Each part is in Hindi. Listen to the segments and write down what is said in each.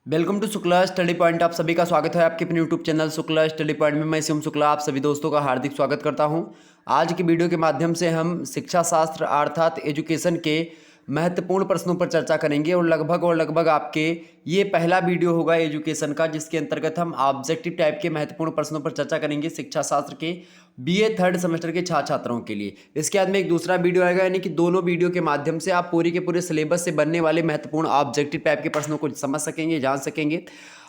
Welcome to Shukla study point. आप सभी का स्वागत है आपके अपने YouTube channel Shukla study point में। मैं शिवम शुक्ला आप सभी दोस्तों का हार्दिक स्वागत करता हूं। आज की वीडियो के माध्यम से हम शिक्षा शास्त्र अर्थात एजुकेशन के महत्वपूर्ण प्रश्नों पर चर्चा करेंगे और लगभग आपके ये पहला वीडियो होगा एजुकेशन का, जिसके अंतर्गत हम ऑब्जेक्टिव टाइप के महत्वपूर्ण प्रश्नों पर चर्चा करेंगे शिक्षा शास्त्र के बीए थर्ड सेमेस्टर के छात्र छात्राओं के लिए। इसके बाद में एक दूसरा वीडियो आएगा, यानी कि दोनों वीडियो के माध्यम से आप पूरी के पूरे सिलेबस से बनने वाले महत्वपूर्ण ऑब्जेक्टिव टाइप के प्रश्नों को समझ सकेंगे, जान सकेंगे।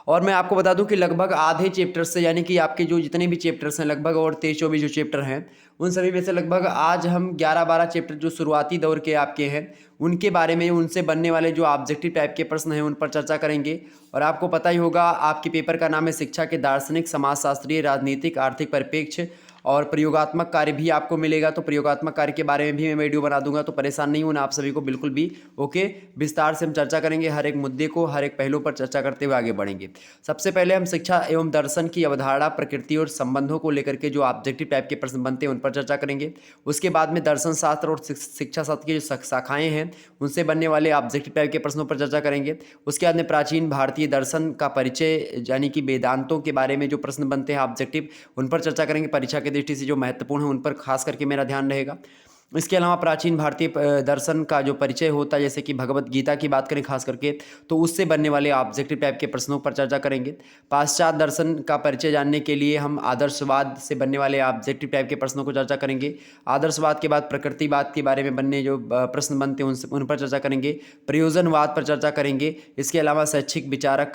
और मैं आपको बता दूं कि लगभग आधे चैप्टर से, यानी कि आपके जो जितने भी चैप्टर्स हैं लगभग, और 23-24 जो चैप्टर हैं उन सभी में से लगभग आज हम 11-12 चैप्टर जो शुरुआती दौर के आपके हैं उनके बारे में, उनसे बनने वाले जो ऑब्जेक्टिव टाइप के प्रश्न हैं उन पर चर्चा करेंगे। और आपको पता ही होगा आपके पेपर का नाम है शिक्षा के दार्शनिक, समाजशास्त्रीय, राजनीतिक, आर्थिक परिप्रेक्ष्य और प्रयोगात्मक कार्य भी आपको मिलेगा। तो प्रयोगात्मक कार्य के बारे में भी मैं वीडियो बना दूंगा, तो परेशान नहीं होना आप सभी को बिल्कुल भी। ओके, विस्तार से हम चर्चा करेंगे, हर एक मुद्दे को, हर एक पहलू पर चर्चा करते हुए आगे बढ़ेंगे। सबसे पहले हम शिक्षा एवं दर्शन की अवधारणा, प्रकृति और संबंधों को लेकर के जो ऑब्जेक्टिव टाइप के प्रश्न बनते हैं उन पर चर्चा करेंगे। उसके बाद में दर्शन शास्त्र और शिक्षा शास्त्र की जो शाखाएं हैं उनसे बनने वाले ऑब्जेक्टिव टाइप के प्रश्नों पर चर्चा करेंगे। उसके बाद में प्राचीन भारतीय दर्शन का परिचय, यानी कि वेदांतों के बारे में जो प्रश्न बनते हैं ऑब्जेक्टिव, उन पर चर्चा करेंगे। परीक्षा की दृष्टि से जो महत्वपूर्ण है उन पर खास करके मेरा ध्यान रहेगा। इसके अलावा प्राचीन भारतीय दर्शन का जो परिचय होता है, जैसे कि भगवत गीता की बात करें खास करके, तो उससे बनने वाले ऑब्जेक्टिव टाइप के प्रश्नों पर चर्चा करेंगे। पाश्चात्य दर्शन का परिचय जानने के लिए हम आदर्शवाद से बनने वाले ऑब्जेक्टिव टाइप के प्रश्नों को चर्चा करेंगे। आदर्शवाद के बाद प्रकृतिवाद के बारे में बनने जो प्रश्न बनते हैं उन पर चर्चा करेंगे। प्रयोजनवाद पर चर्चा करेंगे। इसके अलावा शैक्षिक विचारक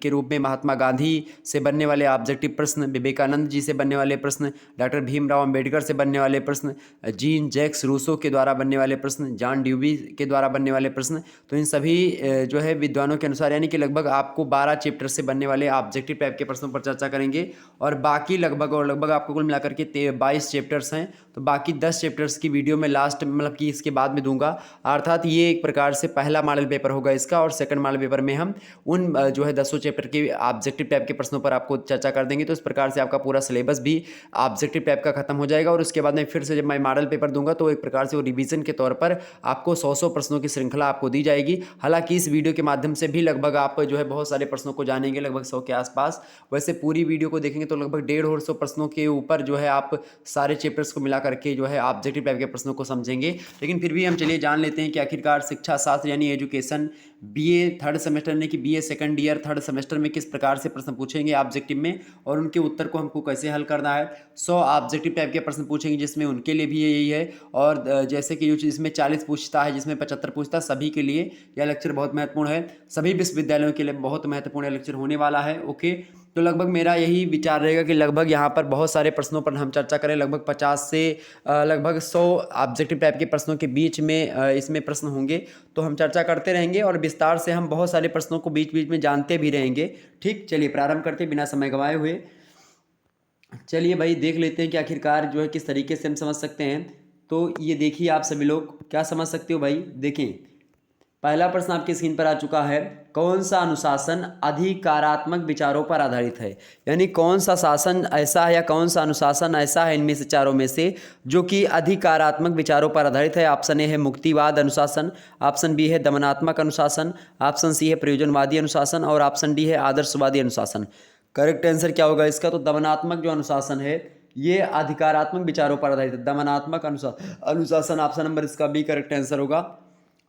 के रूप में महात्मा गांधी से बनने वाले ऑब्जेक्टिव प्रश्न, विवेकानंद जी से बनने वाले प्रश्न, डॉक्टर भीमराव अम्बेडकर से बनने वाले प्रश्न, जीन जैक्स रूसो के द्वारा बनने वाले प्रश्न, जॉन ड्यूवी के द्वारा बनने वाले प्रश्न, तो इन सभी जो है विद्वानों के अनुसार, यानी कि लगभग आपको 12 चैप्टर से बनने वाले ऑब्जेक्टिव टाइप के प्रश्नों पर चर्चा करेंगे। और बाकी लगभग आपको कुल मिलाकर के 22 चैप्टर्स हैं, तो बाकी 10 चैप्टर्स की वीडियो में लास्ट मतलब कि इसके बाद में दूंगा। अर्थात ये एक प्रकार से पहला मॉडल पेपर होगा इसका, और सेकंड मॉडल पेपर में हम उन जो है 10 चैप्टर के ऑब्जेक्टिव टाइप के प्रश्नों पर आपको चर्चा कर देंगे। तो इस प्रकार से आपका पूरा सिलेबस भी ऑब्जेक्टिव टाइप का खत्म हो जाएगा। और उसके बाद में फिर से जब मैं मॉडल पेपर दूंगा तो एक प्रकार से वो रिवीजन के तौर पर आपको 100 प्रश्नों की श्रृंखला आपको दी जाएगी। हालांकि इस वीडियो के माध्यम से भी लगभग आप जो है बहुत सारे प्रश्नों को जानेंगे, लगभग 100 के आसपास। वैसे पूरी वीडियो को देखेंगे तो लगभग 150 प्रश्नों के ऊपर जो है आप सारे चैप्टर्स को मिला करके जो है ऑब्जेक्टिव टाइप के प्रश्नों को समझेंगे। लेकिन फिर भी हम चलिए जान लेते हैं कि आखिरकार शिक्षा शास्त्र यानी एजुकेशन बीए थर्ड सेमेस्टर, यानी कि BA second year third semester में किस प्रकार से प्रश्न पूछेंगे ऑब्जेक्टिव में, और उनके उत्तर को हमको कैसे हल करना है। 100 ऑब्जेक्टिव टाइप के प्रश्न पूछेंगे जिसमें उनके लिए भी यही है। और जैसे कि जो चीज़ इसमें 40 पूछता है, जिसमें 75 पूछता है, सभी के लिए यह लेक्चर बहुत महत्वपूर्ण है। सभी विश्वविद्यालयों के लिए बहुत महत्वपूर्ण लेक्चर होने वाला है। ओके, तो लगभग मेरा यही विचार रहेगा कि लगभग यहाँ पर बहुत सारे प्रश्नों पर हम चर्चा करें। लगभग 50 से लगभग 100 ऑब्जेक्टिव टाइप के प्रश्नों के बीच में इसमें प्रश्न होंगे, तो हम चर्चा करते रहेंगे और विस्तार से हम बहुत सारे प्रश्नों को बीच बीच में जानते भी रहेंगे। ठीक, चलिए प्रारंभ करते बिना समय गंवाए हुए। चलिए भाई देख लेते हैं कि आखिरकार जो है किस तरीके से हम समझ सकते हैं। तो ये देखिए, आप सभी लोग क्या समझ सकते हो भाई। देखें, पहला प्रश्न आपकी स्क्रीन पर आ चुका है। कौन सा अनुशासन अधिकारात्मक विचारों पर आधारित है, यानी कौन सा शासन ऐसा है या कौन सा अनुशासन ऐसा है इनमें से चारों में से जो कि अधिकारात्मक विचारों पर आधारित है। ऑप्शन ए है मुक्तिवाद अनुशासन, ऑप्शन बी है दमनात्मक अनुशासन, ऑप्शन सी है प्रयोजनवादी अनुशासन, और ऑप्शन डी है आदर्शवादी अनुशासन। करेक्ट आंसर क्या होगा इसका? तो दमनात्मक जो अनुशासन है ये अधिकारात्मक विचारों पर आधारित है। दमनात्मक अनुशासन ऑप्शन नंबर इसका बी करेक्ट आंसर होगा।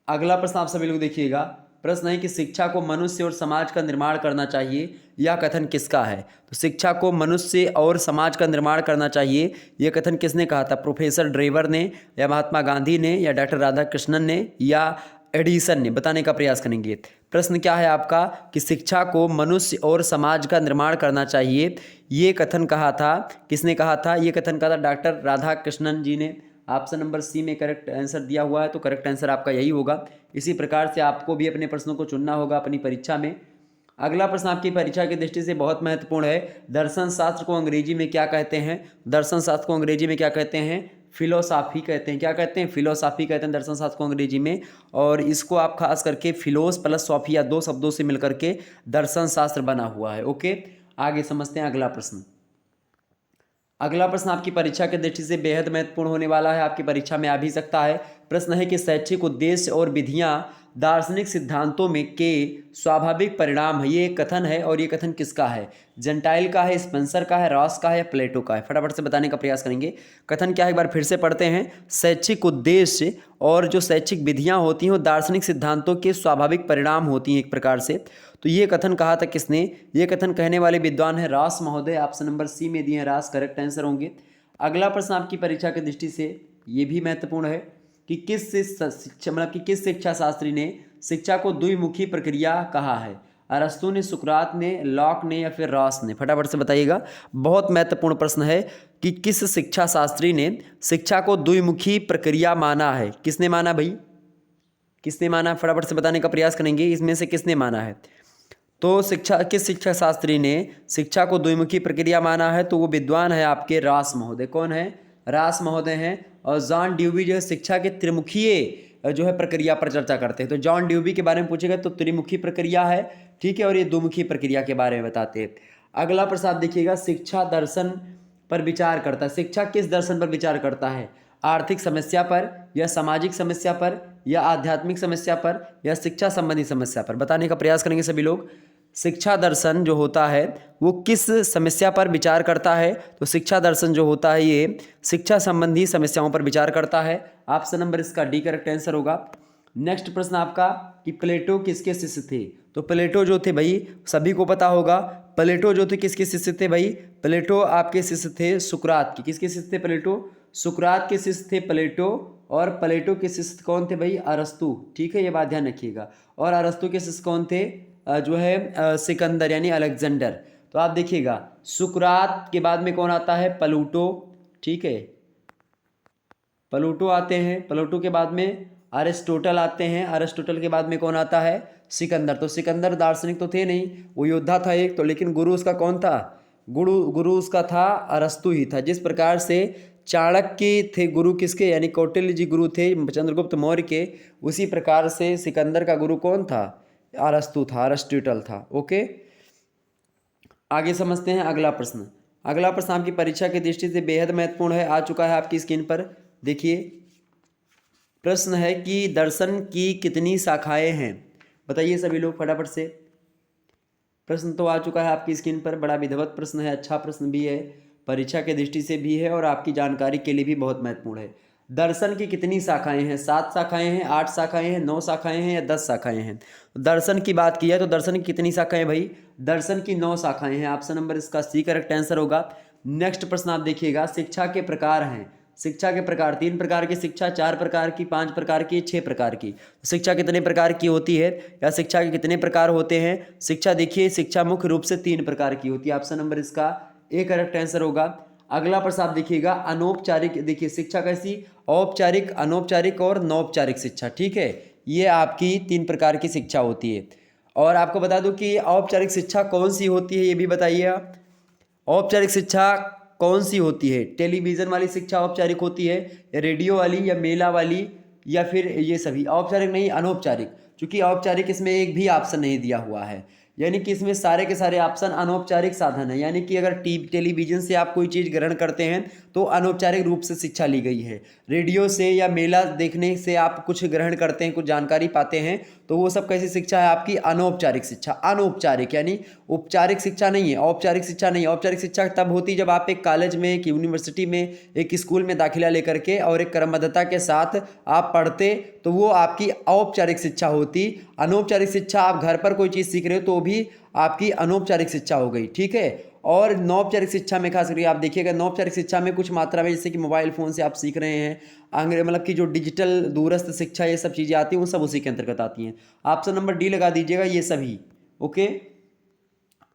अगला प्रश्न आप सभी लोग देखिएगा। प्रश्न है कि शिक्षा को मनुष्य और समाज का निर्माण करना चाहिए, यह कथन किसका है? तो शिक्षा को मनुष्य और समाज का निर्माण करना चाहिए, यह कथन किसने कहा था? प्रोफेसर ड्रेवर ने, या महात्मा गांधी ने, या डॉक्टर राधाकृष्णन ने, या एडिसन ने? बताने का प्रयास करेंगे। प्रश्न क्या है आपका कि शिक्षा को मनुष्य और समाज का निर्माण करना चाहिए, ये कथन कहा था, किसने कहा था? ये कथन कहा था डॉक्टर राधाकृष्णन जी ने। ऑप्शन नंबर सी में करेक्ट आंसर दिया हुआ है, तो करेक्ट आंसर आपका यही होगा। इसी प्रकार से आपको भी अपने प्रश्नों को चुनना होगा अपनी परीक्षा में। अगला प्रश्न आपकी परीक्षा की दृष्टि से बहुत महत्वपूर्ण है। दर्शन शास्त्र को अंग्रेजी में क्या कहते हैं? दर्शन शास्त्र को अंग्रेजी में क्या कहते हैं? फिलोसॉफी कहते हैं। क्या कहते हैं? फिलोसॉफी कहते हैं दर्शन शास्त्र को अंग्रेजी में। और इसको आप खास करके फिलोस प्लस सॉफी या दो शब्दों से मिलकर के दर्शन शास्त्र बना हुआ है। ओके, आगे समझते हैं अगला प्रश्न। अगला प्रश्न आपकी परीक्षा की दृष्टि से बेहद महत्वपूर्ण होने वाला है, आपकी परीक्षा में आ भी सकता है। प्रश्न है कि शैक्षिक उद्देश्य और विधियां दार्शनिक सिद्धांतों में के स्वाभाविक परिणाम है। ये एक कथन है और ये कथन किसका है? जेंटाइल का है, स्पेंसर का है, रॉस का है या प्लेटो का है? फटाफट से बताने का प्रयास करेंगे। कथन क्या है, एक बार फिर से पढ़ते हैं। शैक्षिक उद्देश्य और जो शैक्षिक विधियां होती हैं वो दार्शनिक सिद्धांतों के स्वाभाविक परिणाम होती हैं एक प्रकार से। तो ये कथन कहा था किसने? ये कथन कहने वाले विद्वान है रॉस महोदय। ऑप्शन नंबर सी में दिए हैं रॉस, करेक्ट आंसर होंगे। अगला प्रश्न आपकी परीक्षा की दृष्टि से ये भी महत्वपूर्ण है कि किस शिक्षा मतलब कि किस शिक्षा शास्त्री ने शिक्षा को द्विमुखी प्रक्रिया कहा है? अरस्तु ने, सुकरात ने, लॉक ने या फिर रॉस ने? फटाफट से बताइएगा। बहुत महत्वपूर्ण प्रश्न है कि किस शिक्षा शास्त्री ने शिक्षा को द्विमुखी प्रक्रिया माना है? किसने माना भाई? किसने माना? फटाफट से बताने का प्रयास करेंगे, इसमें से किसने माना है? तो किस शिक्षा शास्त्री ने शिक्षा को द्विमुखी प्रक्रिया माना है? तो वो विद्वान है आपके रॉस महोदय। कौन है? रॉस महोदय हैं। और जॉन ड्यूवी जो है शिक्षा के त्रिमुखीय जो है प्रक्रिया पर चर्चा करते हैं। तो जॉन ड्यूवी के बारे में पूछेगा तो त्रिमुखी प्रक्रिया है, ठीक है, और ये द्विमुखी प्रक्रिया के बारे में बताते हैं। अगला प्रश्न आप देखिएगा, शिक्षा दर्शन पर विचार करता है। शिक्षा किस दर्शन पर विचार करता है? आर्थिक समस्या पर या सामाजिक समस्या पर या आध्यात्मिक समस्या पर या शिक्षा संबंधी समस्या पर? बताने का प्रयास करेंगे सभी लोग। शिक्षा दर्शन जो होता है वो किस समस्या पर विचार करता है? तो शिक्षा दर्शन जो होता है ये शिक्षा संबंधी समस्याओं पर विचार करता है। ऑप्शन नंबर इसका डी करेक्ट आंसर होगा। नेक्स्ट प्रश्न आपका कि प्लेटो किसके शिष्य थे? तो प्लेटो जो थे भाई सभी को पता होगा, प्लेटो जो थे किसके शिष्य थे भाई? प्लेटो आपके शिष्य थे सुकरात की। किसके शिष्य थे प्लेटो? सुकरात के शिष्य थे प्लेटो। और प्लेटो के शिष्य कौन थे भाई? अरस्तु, ठीक है, ये बात ध्यान रखिएगा। और अरस्तु के शिष्य कौन थे? जो है सिकंदर यानी अलेक्जेंडर। तो आप देखिएगा सुकरात के बाद में कौन आता है? प्लूटो, ठीक है, प्लूटो आते हैं। प्लूटो के बाद में अरिस्टोटल आते हैं। अरिस्टोटल के बाद में कौन आता है? सिकंदर। तो सिकंदर दार्शनिक तो थे नहीं, वो योद्धा था एक तो, लेकिन गुरु उसका कौन था? गुरु उसका था अरस्तु ही था। जिस प्रकार से चाणक्य थे गुरु किसके? यानी कौटिल्य जी गुरु थे चंद्रगुप्त मौर्य के, उसी प्रकार से सिकंदर का गुरु कौन था? अरस्तु था, अरिस्टोटल था। ओके, आगे समझते हैं अगला प्रश्न। अगला प्रश्न आपकी परीक्षा की दृष्टि से बेहद महत्वपूर्ण है, आ चुका है आपकी स्क्रीन पर। देखिए प्रश्न है कि दर्शन की कितनी शाखाएं हैं? बताइए सभी लोग फटाफट से। प्रश्न तो आ चुका है आपकी स्क्रीन पर। बड़ा विधिवत प्रश्न है, अच्छा प्रश्न भी है, परीक्षा के दृष्टि से भी है और आपकी जानकारी के लिए भी बहुत महत्वपूर्ण है। दर्शन की कितनी शाखाएं हैं? 7 शाखाएं हैं, 8 शाखाएं हैं, 9 शाखाएं हैं या 10 शाखाएं हैं? दर्शन की बात की है तो दर्शन की कितनी शाखाएं भाई? दर्शन की 9 शाखाएं हैं। ऑप्शन नंबर इसका सी करेक्ट आंसर होगा। नेक्स्ट प्रश्न आप देखिएगा, शिक्षा के प्रकार हैं। शिक्षा के प्रकार 3 प्रकार की शिक्षा, 4 प्रकार की, 5 प्रकार की, 6 प्रकार की। शिक्षा कितने प्रकार की होती है या शिक्षा के कितने प्रकार होते हैं? शिक्षा देखिए, शिक्षा मुख्य रूप से 3 प्रकार की होती है। ऑप्शन नंबर इसका ए करेक्ट आंसर होगा। अगला प्रश्न आप देखिएगा, अनौपचारिक। देखिए शिक्षा कैसी? औपचारिक, अनौपचारिक और नौपचारिक शिक्षा, ठीक है, ये आपकी 3 प्रकार की शिक्षा होती है। और आपको बता दूं कि औपचारिक शिक्षा कौन सी होती है, ये भी बताइए आप। औपचारिक शिक्षा कौन सी होती है? टेलीविज़न वाली शिक्षा औपचारिक होती है, रेडियो वाली या मेला वाली, या फिर ये सभी? औपचारिक नहीं, अनौपचारिक। क्योंकि औपचारिक इसमें एक भी ऑप्शन नहीं दिया हुआ है, यानी कि इसमें सारे के सारे ऑप्शन अनौपचारिक साधन है। यानी कि अगर टेलीविज़न से आप कोई चीज़ ग्रहण करते हैं तो अनौपचारिक रूप से शिक्षा ली गई है। रेडियो से या मेला देखने से आप कुछ ग्रहण करते हैं, कुछ जानकारी पाते हैं, तो वो सब कैसी शिक्षा है आपकी? अनौपचारिक शिक्षा। अनौपचारिक यानी औपचारिक शिक्षा नहीं है, औपचारिक शिक्षा नहीं है। औपचारिक शिक्षा तब होती है जब आप एक कॉलेज में, एक यूनिवर्सिटी में, एक स्कूल में दाखिला लेकर के और एक क्रमबद्धता के साथ आप पढ़ते, तो वो आपकी औपचारिक शिक्षा होती। अनौपचारिक शिक्षा आप घर पर कोई चीज़ सीख रहे हो तो भी आपकी अनौपचारिक शिक्षा हो गई, ठीक है। और नौपचारिक शिक्षा में खास करके आप देखिएगा, नौपचारिक शिक्षा में कुछ मात्रा में जैसे कि मोबाइल फ़ोन से आप सीख रहे हैं, मतलब कि जो डिजिटल दूरस्थ शिक्षा, ये सब चीज़ें आती हैं, वो सब उसी के अंतर्गत आती हैं। ऑप्शन नंबर डी लगा दीजिएगा, ये सभी। ओके,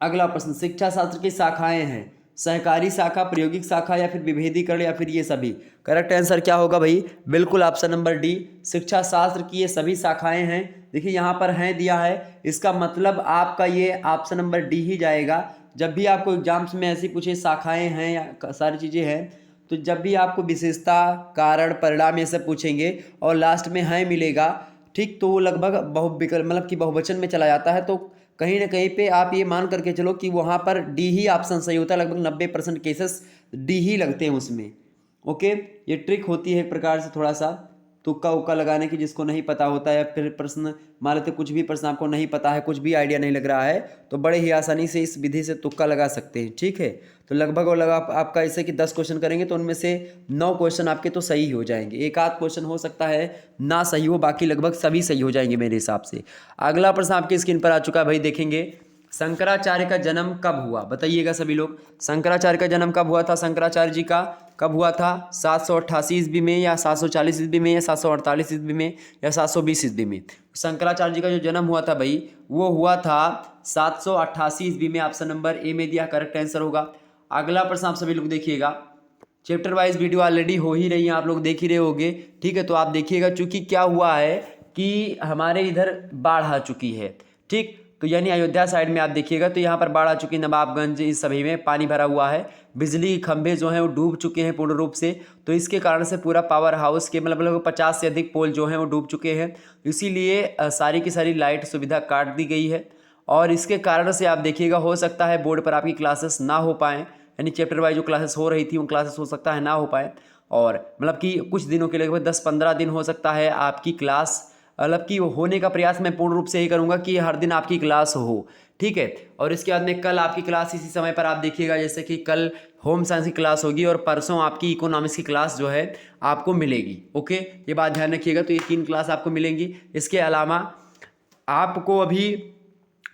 अगला प्रश्न, शिक्षा शास्त्र की शाखाएं हैं, सहकारी शाखा, प्रायोगिक शाखा या फिर विभेदीकरण या फिर ये सभी? करेक्ट आंसर क्या होगा भाई? बिल्कुल ऑप्शन नंबर डी, शिक्षा शास्त्र की ये सभी शाखाएं हैं। देखिए यहाँ पर हैं दिया है, इसका मतलब आपका ये ऑप्शन नंबर डी ही जाएगा। जब भी आपको एग्जाम्स में ऐसी पूछे शाखाएं हैं या सारी चीज़ें हैं, तो जब भी आपको विशेषता, कारण, परिणाम ये सब पूछेंगे और लास्ट में हैं मिलेगा, ठीक, तो वो लगभग बहुविकल्प मतलब कि बहुवचन में चला जाता है। तो कहीं ना कहीं पे आप ये मान करके चलो कि वहाँ पर डी ही ऑप्शन सही होता है। लगभग 90% केसेस डी ही लगते हैं उसमें। ओके, ये ट्रिक होती है एक प्रकार से थोड़ा सा। तुक्का उक्का लगाने की जिसको नहीं पता होता है, फिर प्रश्न मान लेते कुछ भी प्रश्न आपको नहीं पता है, कुछ भी आइडिया नहीं लग रहा है, तो बड़े ही आसानी से इस विधि से तुक्का लगा सकते हैं। ठीक है, तो लगभग और लगभग आपका ऐसे कि 10 क्वेश्चन करेंगे तो उनमें से 9 क्वेश्चन आपके तो सही हो जाएंगे, एक आध क्वेश्चन हो सकता है ना सही हो, बाकी लगभग सभी सही हो जाएंगे मेरे हिसाब से। अगला प्रश्न आपकी स्क्रीन पर आ चुका है भाई, देखेंगे शंकराचार्य का जन्म कब हुआ, बताइएगा सभी लोग। शंकराचार्य का जन्म कब हुआ था, शंकराचार्य जी का कब हुआ था, 788 ईस्वी में या 740 ईस्वी में या 748 ईस्वी में या 720 ईस्वी में। शंकराचार्य जी का जो जन्म हुआ था भाई वो हुआ था 788 ईस्वी में, ऑप्शन नंबर ए में दिया करेक्ट आंसर होगा। अगला प्रश्न आप सभी लोग देखिएगा, चैप्टर वाइज वीडियो ऑलरेडी हो ही रही है, आप लोग देख ही रहे होंगे। ठीक है, तो आप देखिएगा, चूंकि क्या हुआ है कि हमारे इधर बाढ़ आ चुकी है। ठीक, तो यानी अयोध्या साइड में आप देखिएगा तो यहाँ पर बाढ़ आ चुकी है, नवाबगंज इस सभी में पानी भरा हुआ है, बिजली के खंभे जो हैं वो डूब चुके हैं पूर्ण रूप से। तो इसके कारण से पूरा पावर हाउस के मतलब 50 से अधिक पोल जो हैं वो डूब चुके हैं, इसीलिए सारी की सारी लाइट सुविधा काट दी गई है। और इसके कारण से आप देखिएगा हो सकता है बोर्ड पर आपकी क्लासेस ना हो पाएँ, यानी चैप्टर वाइज जो क्लासेस हो रही थी वो क्लासेस हो सकता है ना हो पाए, और मतलब कि कुछ दिनों के लिए 10-15 दिन हो सकता है आपकी क्लास मतलब कि होने का प्रयास मैं पूर्ण रूप से ही करूँगा कि हर दिन आपकी क्लास हो। ठीक है, और इसके बाद में कल आपकी क्लास इसी समय पर आप देखिएगा, जैसे कि कल होम साइंस की क्लास होगी और परसों आपकी इकोनॉमिक्स की क्लास जो है आपको मिलेगी। ओके, ये बात ध्यान रखिएगा, तो ये 3 क्लास आपको मिलेंगी। इसके अलावा आपको अभी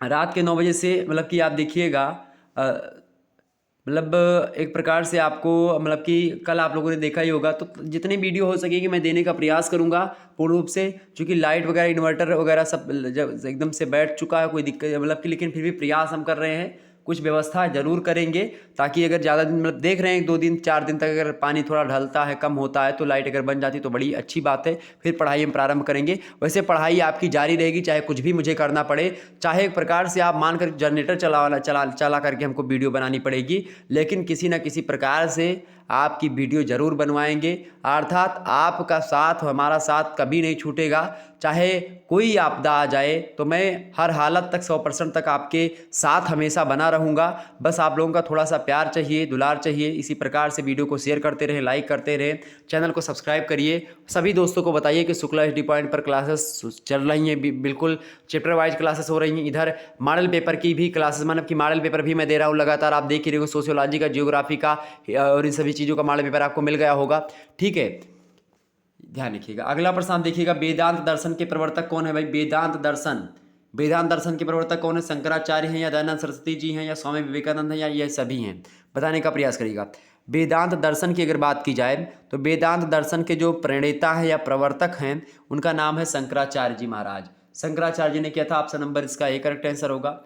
रात के 9 बजे से मतलब कि आप देखिएगा मतलब एक प्रकार से आपको मतलब कि कल आप लोगों ने देखा ही होगा, तो जितनी वीडियो हो सकेगी मैं देने का प्रयास करूंगा पूर्ण रूप से, क्योंकि लाइट वगैरह इन्वर्टर वगैरह सब जब एकदम से बैठ चुका है, कोई दिक्कत मतलब कि, लेकिन फिर भी प्रयास हम कर रहे हैं, कुछ व्यवस्था जरूर करेंगे, ताकि अगर ज़्यादा दिन मतलब देख रहे हैं 2 दिन 4 दिन तक अगर पानी थोड़ा ढलता है, कम होता है, तो लाइट अगर बन जाती तो बड़ी अच्छी बात है, फिर पढ़ाई हम प्रारंभ करेंगे। वैसे पढ़ाई आपकी जारी रहेगी, चाहे कुछ भी मुझे करना पड़े, चाहे एक प्रकार से आप मानकर जनरेटर चला करके हमको वीडियो बनानी पड़ेगी, लेकिन किसी न किसी प्रकार से आपकी वीडियो जरूर बनवाएंगे। अर्थात आपका साथ, हमारा साथ कभी नहीं छूटेगा, चाहे कोई आपदा आ जाए तो मैं हर हालत तक 100% तक आपके साथ हमेशा बना रहूँगा। बस आप लोगों का थोड़ा सा प्यार चाहिए, दुलार चाहिए। इसी प्रकार से वीडियो को शेयर करते रहे, लाइक करते रहे, चैनल को सब्सक्राइब करिए। सभी दोस्तों को बताइए कि शुक्ला एचडी पॉइंट पर क्लासेस चल रही हैं, बिल्कुल चैप्टर वाइज क्लासेस हो रही हैं। इधर मॉडल पेपर की भी क्लासेस, मतलब कि मॉडल पेपर भी मैं दे रहा हूँ लगातार, आप देख ही रहे हो, सोशियोलॉजी का, जियोग्राफी का और इन सभी चीज़ों का मॉडल पेपर आपको मिल गया होगा। ठीक है, ध्यान रखिएगा। अगला प्रश्न आप देखिएगा, वेदांत दर्शन के प्रवर्तक कौन है भाई। वेदांत दर्शन के प्रवर्तक कौन है, शंकराचार्य हैं या दयानंद सरस्वती जी हैं या स्वामी विवेकानंद हैं या ये सभी हैं, बताने का प्रयास करिएगा। वेदांत दर्शन की अगर बात की जाए तो वेदांत दर्शन के जो प्रणेता हैं या प्रवर्तक हैं उनका नाम है शंकराचार्य जी महाराज। शंकराचार्य जी ने किया था, ऑप्शन नंबर इसका ए करेक्ट आंसर होगा।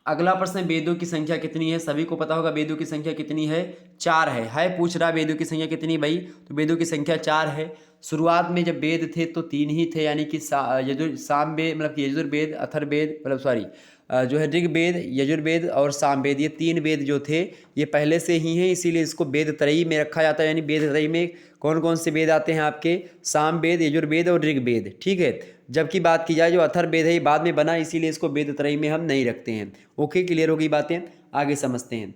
अगला प्रश्न है, वेदों की संख्या कितनी है। सभी को पता होगा वेदों की संख्या कितनी है, 4 है। पूछ रहा वेदों की संख्या कितनी भाई, तो वेदों की संख्या 4 है। शुरुआत में जब वेद थे तो 3 ही थे, यानी कि सामवेद मतलब कि यजुर्वेद, अथर्ववेद मतलब सॉरी जो है ऋग्वेद, यजुर्वेद और सामवेद, ये 3 वेद जो थे ये पहले से ही हैं, इसीलिए इसको वेद त्रयी में रखा जाता है। यानी वेद त्रयी में कौन कौन से वेद आते हैं आपके, सामवेद, यजुर्वेद और ऋग्वेद। ठीक है, जबकि बात की जाए जो अथर्ववेद है ये बाद में बना, इसीलिए इसको वेद त्रयी में हम नहीं रखते हैं। ओके, क्लियर हो गई बातें, आगे समझते हैं।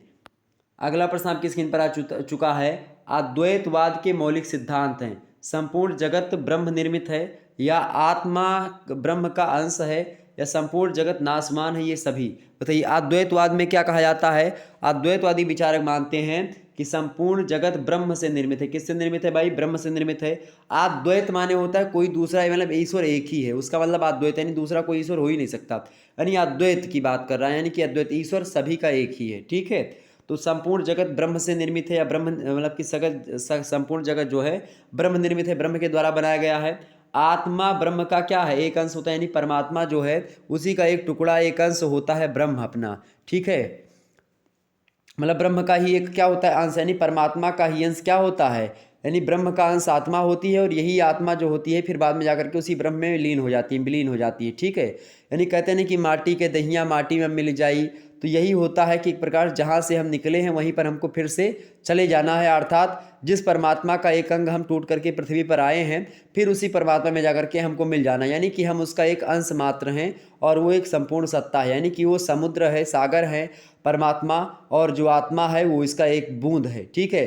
अगला प्रश्न आपकी स्क्रीन पर आ चुका है, अद्वैतवाद के मौलिक सिद्धांत हैं। संपूर्ण जगत ब्रह्म निर्मित है, या आत्मा ब्रह्म का अंश है, या संपूर्ण जगत नाशवान है, ये सभी बताइए। अद्वैतवाद में क्या कहा जाता है, अद्वैतवादी विचारक मानते हैं कि संपूर्ण जगत ब्रह्म से निर्मित है। किससे निर्मित है भाई, ब्रह्म से निर्मित है। अद्वैत माने होता है कोई दूसरा, मतलब ईश्वर एक ही है, उसका मतलब अद्वैत, यानी दूसरा कोई ईश्वर हो ही नहीं सकता, यानी अद्वैत की बात कर रहा है, यानी कि अद्वैत ईश्वर सभी का एक ही है। ठीक है, तो संपूर्ण जगत ब्रह्म से निर्मित है, या ब्रह्म मतलब कि संपूर्ण जगत जो है ब्रह्म निर्मित है, ब्रह्म के द्वारा बनाया गया है। आत्मा ब्रह्म का क्या है, एक अंश होता है, यानी परमात्मा जो है उसी का एक टुकड़ा, एक अंश होता है ब्रह्म अपना। ठीक है, मतलब ब्रह्म का ही एक क्या होता है, अंश, यानी परमात्मा का ही अंश क्या होता है, यानी ब्रह्म का अंश आत्मा होती है, और यही आत्मा जो होती है फिर बाद में जाकर के उसी ब्रह्म में लीन हो जाती है, विलीन हो जाती है। ठीक है, यानी कहते हैं कि माटी के दहिया माटी में मिल जाई, तो यही होता है कि एक प्रकार जहाँ से हम निकले हैं वहीं पर हमको फिर से चले जाना है। अर्थात जिस परमात्मा का एक अंग हम टूट करके पृथ्वी पर आए हैं, फिर उसी परमात्मा में जाकर के हमको मिल जाना, यानी कि हम उसका एक अंश मात्र हैं और वो एक संपूर्ण सत्ता है, यानी कि वो समुद्र है, सागर है परमात्मा, और जो आत्मा है वो इसका एक बूंद है। ठीक है,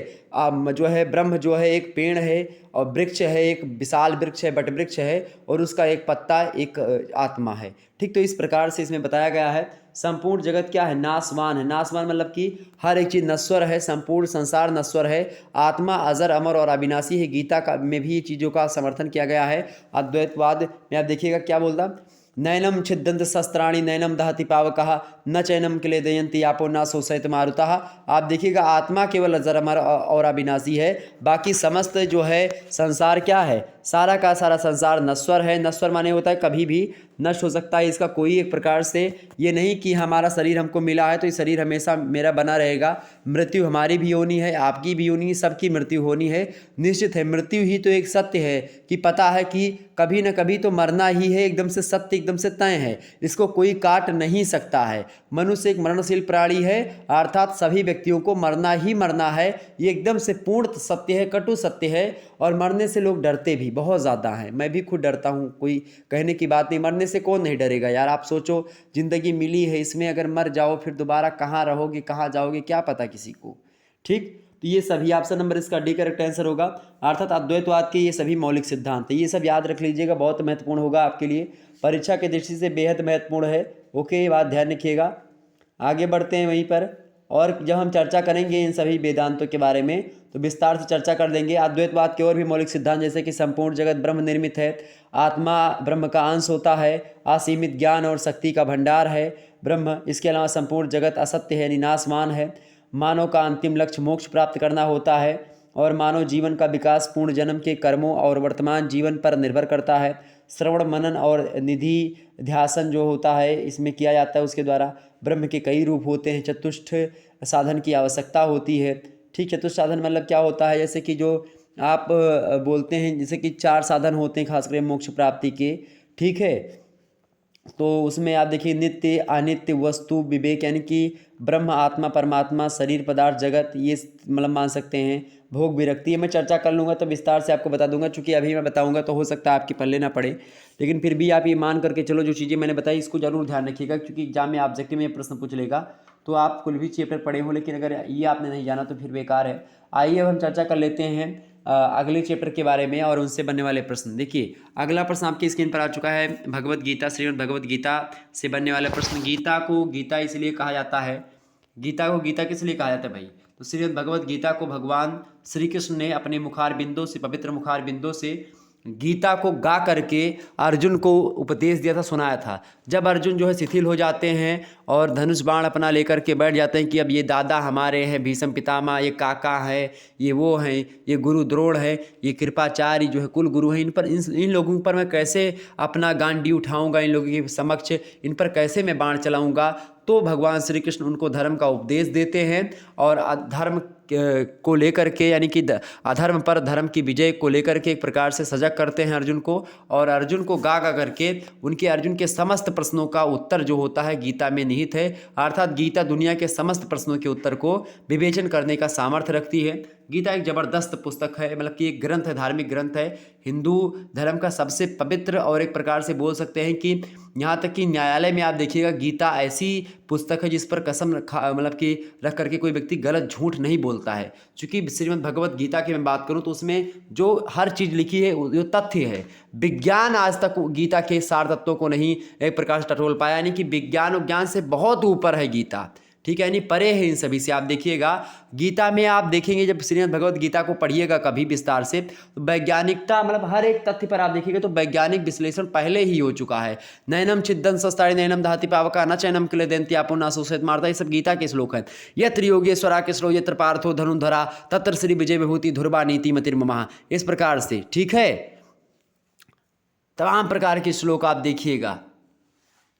जो है ब्रह्म जो है एक पेड़ है, और वृक्ष है, एक विशाल वृक्ष है, बट वृक्ष है, और उसका एक पत्ता एक आत्मा है। ठीक, तो इस प्रकार से इसमें बताया गया है संपूर्ण जगत क्या है, नासवान है। नासवान मतलब कि हर एक चीज़ नश्वर है, संपूर्ण संसार नश्वर है, आत्मा अजर अमर और अविनाशी है। गीता का में भी चीज़ों का समर्थन किया गया है। अद्वैतवाद में आप देखिएगा क्या बोलता, नैनम छिद्दंत शस्त्राणि नैनम दहति पावकः न चैनम किले दयंती आपो न शोषयत मारुतः। आप देखिएगा आत्मा केवल अजर अमर और अविनाशी है, बाकी समस्त जो है संसार क्या है, सारा का सारा संसार नश्वर है। नश्वर माने होता है कभी भी नष्ट हो सकता है, इसका कोई एक प्रकार से ये नहीं कि हमारा शरीर हमको मिला है तो ये शरीर हमेशा मेरा बना रहेगा। मृत्यु हमारी भी होनी है, आपकी भी होनी है, सबकी मृत्यु होनी है, निश्चित है। मृत्यु ही तो एक सत्य है कि पता है कि कभी न कभी तो मरना ही है, एकदम से सत्य, एकदम से तय है, इसको कोई काट नहीं सकता है। मनुष्य एक मरणशील प्राणी है, अर्थात सभी व्यक्तियों को मरना ही मरना है, ये एकदम से पूर्ण सत्य है, कटु सत्य है। और मरने से लोग डरते भी बहुत ज़्यादा हैं, मैं भी खुद डरता हूँ, कोई कहने की बात नहीं। मरने से कौन नहीं डरेगा यार। आप सोचो, ज़िंदगी मिली है, इसमें अगर मर जाओ फिर दोबारा कहाँ रहोगे, कहाँ जाओगे, क्या पता किसी को। ठीक, तो ये सभी ऑप्शन नंबर इसका डी करेक्ट आंसर होगा, अर्थात अद्वैतवाद के ये सभी मौलिक सिद्धांत है। ये सब याद रख लीजिएगा, बहुत महत्वपूर्ण होगा आपके लिए, परीक्षा की दृष्टि से बेहद महत्वपूर्ण है। ओके, ये बात ध्यान रखिएगा। आगे बढ़ते हैं वहीं पर, और जब हम चर्चा करेंगे इन सभी वेदांतों के बारे में तो विस्तार से चर्चा कर देंगे। अद्वैतवाद के और भी मौलिक सिद्धांत, जैसे कि संपूर्ण जगत ब्रह्म निर्मित है, आत्मा ब्रह्म का अंश होता है, असीमित ज्ञान और शक्ति का भंडार है ब्रह्म, इसके अलावा संपूर्ण जगत असत्य है, निनाशमान है, मानव का अंतिम लक्ष्य मोक्ष प्राप्त करना होता है, और मानव जीवन का विकास पूर्ण जन्म के कर्मों और वर्तमान जीवन पर निर्भर करता है। श्रवण मनन और निधि ध्यासन जो होता है इसमें किया जाता है, उसके द्वारा ब्रह्म के कई रूप होते हैं। चतुष्ट साधन की आवश्यकता होती है। ठीक, चतुष्ट साधन मतलब क्या होता है, जैसे कि जो आप बोलते हैं, जैसे कि 4 साधन होते हैं खासकर मोक्ष प्राप्ति के। ठीक है, तो उसमें आप देखिए नित्य अनित्य वस्तु विवेक, यानी कि ब्रह्म आत्मा परमात्मा शरीर पदार्थ जगत, ये मतलब मान सकते हैं। भोग विरक्ति, ये मैं चर्चा कर लूँगा तो विस्तार से आपको बता दूंगा, चूँकि अभी मैं बताऊंगा तो हो सकता है आपके पल्ले ना पड़े, लेकिन फिर भी आप ये मान करके चलो जो चीज़ें मैंने बताई इसको जरूर ध्यान रखिएगा, क्योंकि एग्जाम में ऑब्जेक्टिव में ये प्रश्न पूछ लेगा। तो आप कुछ भी चैप्टर पढ़े हो लेकिन अगर ये आपने नहीं जाना तो फिर बेकार है। आइए अब हम चर्चा कर लेते हैं अगले चैप्टर के बारे में और उनसे बनने वाले प्रश्न। देखिए अगला प्रश्न आपकी स्क्रीन पर आ चुका है, भगवत गीता, श्रीमद् भगवत गीता से बनने वाले प्रश्न। गीता को गीता इसलिए कहा जाता है, गीता को गीता किस लिए कहा जाता है भाई, तो श्रीमद् भगवत गीता को भगवान श्री कृष्ण ने अपने मुखार बिंदों से, पवित्र मुखार बिंदों से गीता को गा करके अर्जुन को उपदेश दिया था, सुनाया था। जब अर्जुन जो है शिथिल हो जाते हैं और धनुष बाण अपना लेकर के बैठ जाते हैं कि अब ये दादा हमारे हैं, भीष्म पितामह, ये काका है, ये वो हैं, ये गुरु द्रोण है, ये कृपाचार्य जो है कुल गुरु हैं, इन लोगों पर मैं कैसे अपना गांडी उठाऊंगा, इन लोगों के समक्ष इन पर कैसे मैं बाण चलाऊंगा। तो भगवान श्री कृष्ण उनको धर्म का उपदेश देते हैं और अधर्म को लेकर के, यानी कि अधर्म पर धर्म की विजय को लेकर के एक प्रकार से सजग करते हैं अर्जुन को, और अर्जुन को गा गा करके उनके अर्जुन के समस्त प्रश्नों का उत्तर जो होता है गीता में निहित है। अर्थात गीता दुनिया के समस्त प्रश्नों के उत्तर को विवेचन करने का सामर्थ्य रखती है। गीता एक जबरदस्त पुस्तक है, मतलब कि एक ग्रंथ है, धार्मिक ग्रंथ है, हिंदू धर्म का सबसे पवित्र, और एक प्रकार से बोल सकते हैं कि यहाँ तक कि न्यायालय में आप देखिएगा गीता ऐसी पुस्तक है जिस पर कसम मतलब कि रख करके कोई व्यक्ति गलत झूठ नहीं बोलता है। चूँकि श्रीमद् भगवत गीता की मैं बात करूँ तो उसमें जो हर चीज़ लिखी है वो तथ्य है। विज्ञान आज तक गीता के सार तत्वों को नहीं एक प्रकार से टटोल पाया, यानी कि विज्ञान और ज्ञान से बहुत ऊपर है गीता। ठीक है, यानी परे है इन सभी से। आप देखिएगा गीता में, आप देखेंगे जब श्रीमद् भगवत गीता को पढ़िएगा कभी विस्तार से, तो वैज्ञानिकता मतलब हर एक तथ्य पर आप देखिएगा तो वैज्ञानिक विश्लेषण पहले ही हो चुका है। नैनम छिद्दं शस्त्राणि नैनम दहति पावका न चैनम क्लेदयन्ति आपो न शोषयत मारुतः, ये सब गीता के श्लोक हैं। यत्र योगेश्वरा कृष्णो यत्र पार्थो धनुर्धरा तत्र श्री विजय विभूति ध्रुवा नीति मतिर्ममः, इस प्रकार से। ठीक है, तमाम प्रकार के श्लोक आप देखिएगा।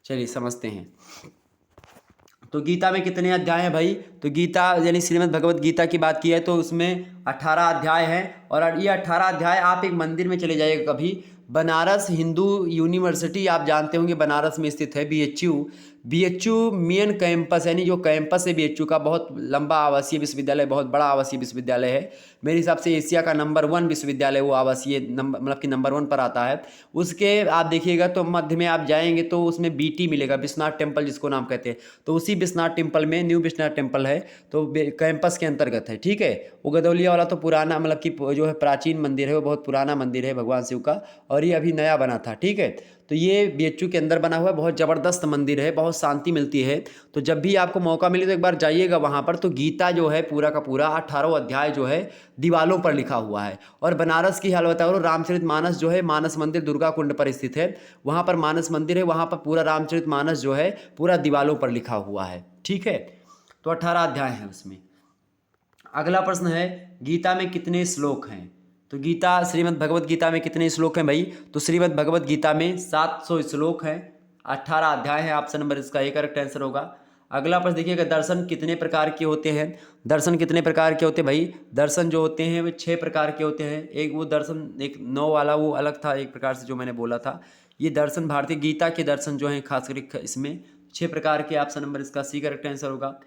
चलिए समझते हैं। तो गीता में कितने अध्याय हैं भाई, तो गीता यानी श्रीमद् भगवत गीता की बात की है तो उसमें 18 अध्याय हैं। और ये 18 अध्याय आप एक मंदिर में चले जाइएगा कभी, बनारस हिंदू यूनिवर्सिटी आप जानते होंगे बनारस में स्थित है, BHU। बीएचयू मेन कैंपस यानी जो कैंपस है बीएचयू का, बहुत लंबा आवासीय विश्वविद्यालय, बहुत बड़ा आवासीय विश्वविद्यालय है। मेरे हिसाब से एशिया का नंबर 1 विश्वविद्यालय वो आवासीय नंबर मतलब कि नंबर 1 पर आता है। उसके आप देखिएगा तो मध्य में आप जाएंगे तो उसमें बीटी मिलेगा, विश्वनाथ टेम्पल जिसको नाम कहते हैं। तो उसी विश्वनाथ टेम्पल में न्यू विश्वनाथ टेम्पल है, तो कैंपस के अंतर्गत है। ठीक है, वो गदौलिया वाला तो पुराना मतलब कि जो है प्राचीन मंदिर है, वो बहुत पुराना मंदिर है भगवान शिव का, और ये अभी नया बना था। ठीक है, तो ये बीएचयू के अंदर बना हुआ है, बहुत ज़बरदस्त मंदिर है, बहुत शांति मिलती है। तो जब भी आपको मौका मिले तो एक बार जाइएगा वहाँ पर। तो गीता जो है पूरा का पूरा 18 अध्याय जो है दीवालों पर लिखा हुआ है। और बनारस की हाल बताओ, रामचरितमानस जो है, मानस मंदिर दुर्गा कुंड पर स्थित है, वहाँ पर मानस मंदिर है, वहाँ पर पूरा रामचरितमानस जो है पूरा दीवालों पर लिखा हुआ है। ठीक है, तो 18 अध्याय हैं उसमें। अगला प्रश्न है, गीता में कितने श्लोक हैं? तो गीता श्रीमद् भगवत गीता में कितने श्लोक हैं भाई? तो श्रीमद् भगवत गीता में 700 श्लोक हैं, 18 अध्याय हैं। ऑप्शन नंबर इसका ए करेक्ट आंसर होगा। अगला प्रश्न देखिएगा, दर्शन कितने प्रकार के होते हैं? दर्शन कितने प्रकार के होते हैं भाई? दर्शन जो होते हैं वे 6 प्रकार के होते हैं। एक वो दर्शन, एक 9 वाला वो अलग था एक प्रकार से जो मैंने बोला था। ये दर्शन भारतीय गीता के दर्शन जो हैं खासकर इसमें 6 प्रकार के। ऑप्शन नंबर इसका सी करेक्ट आंसर होगा।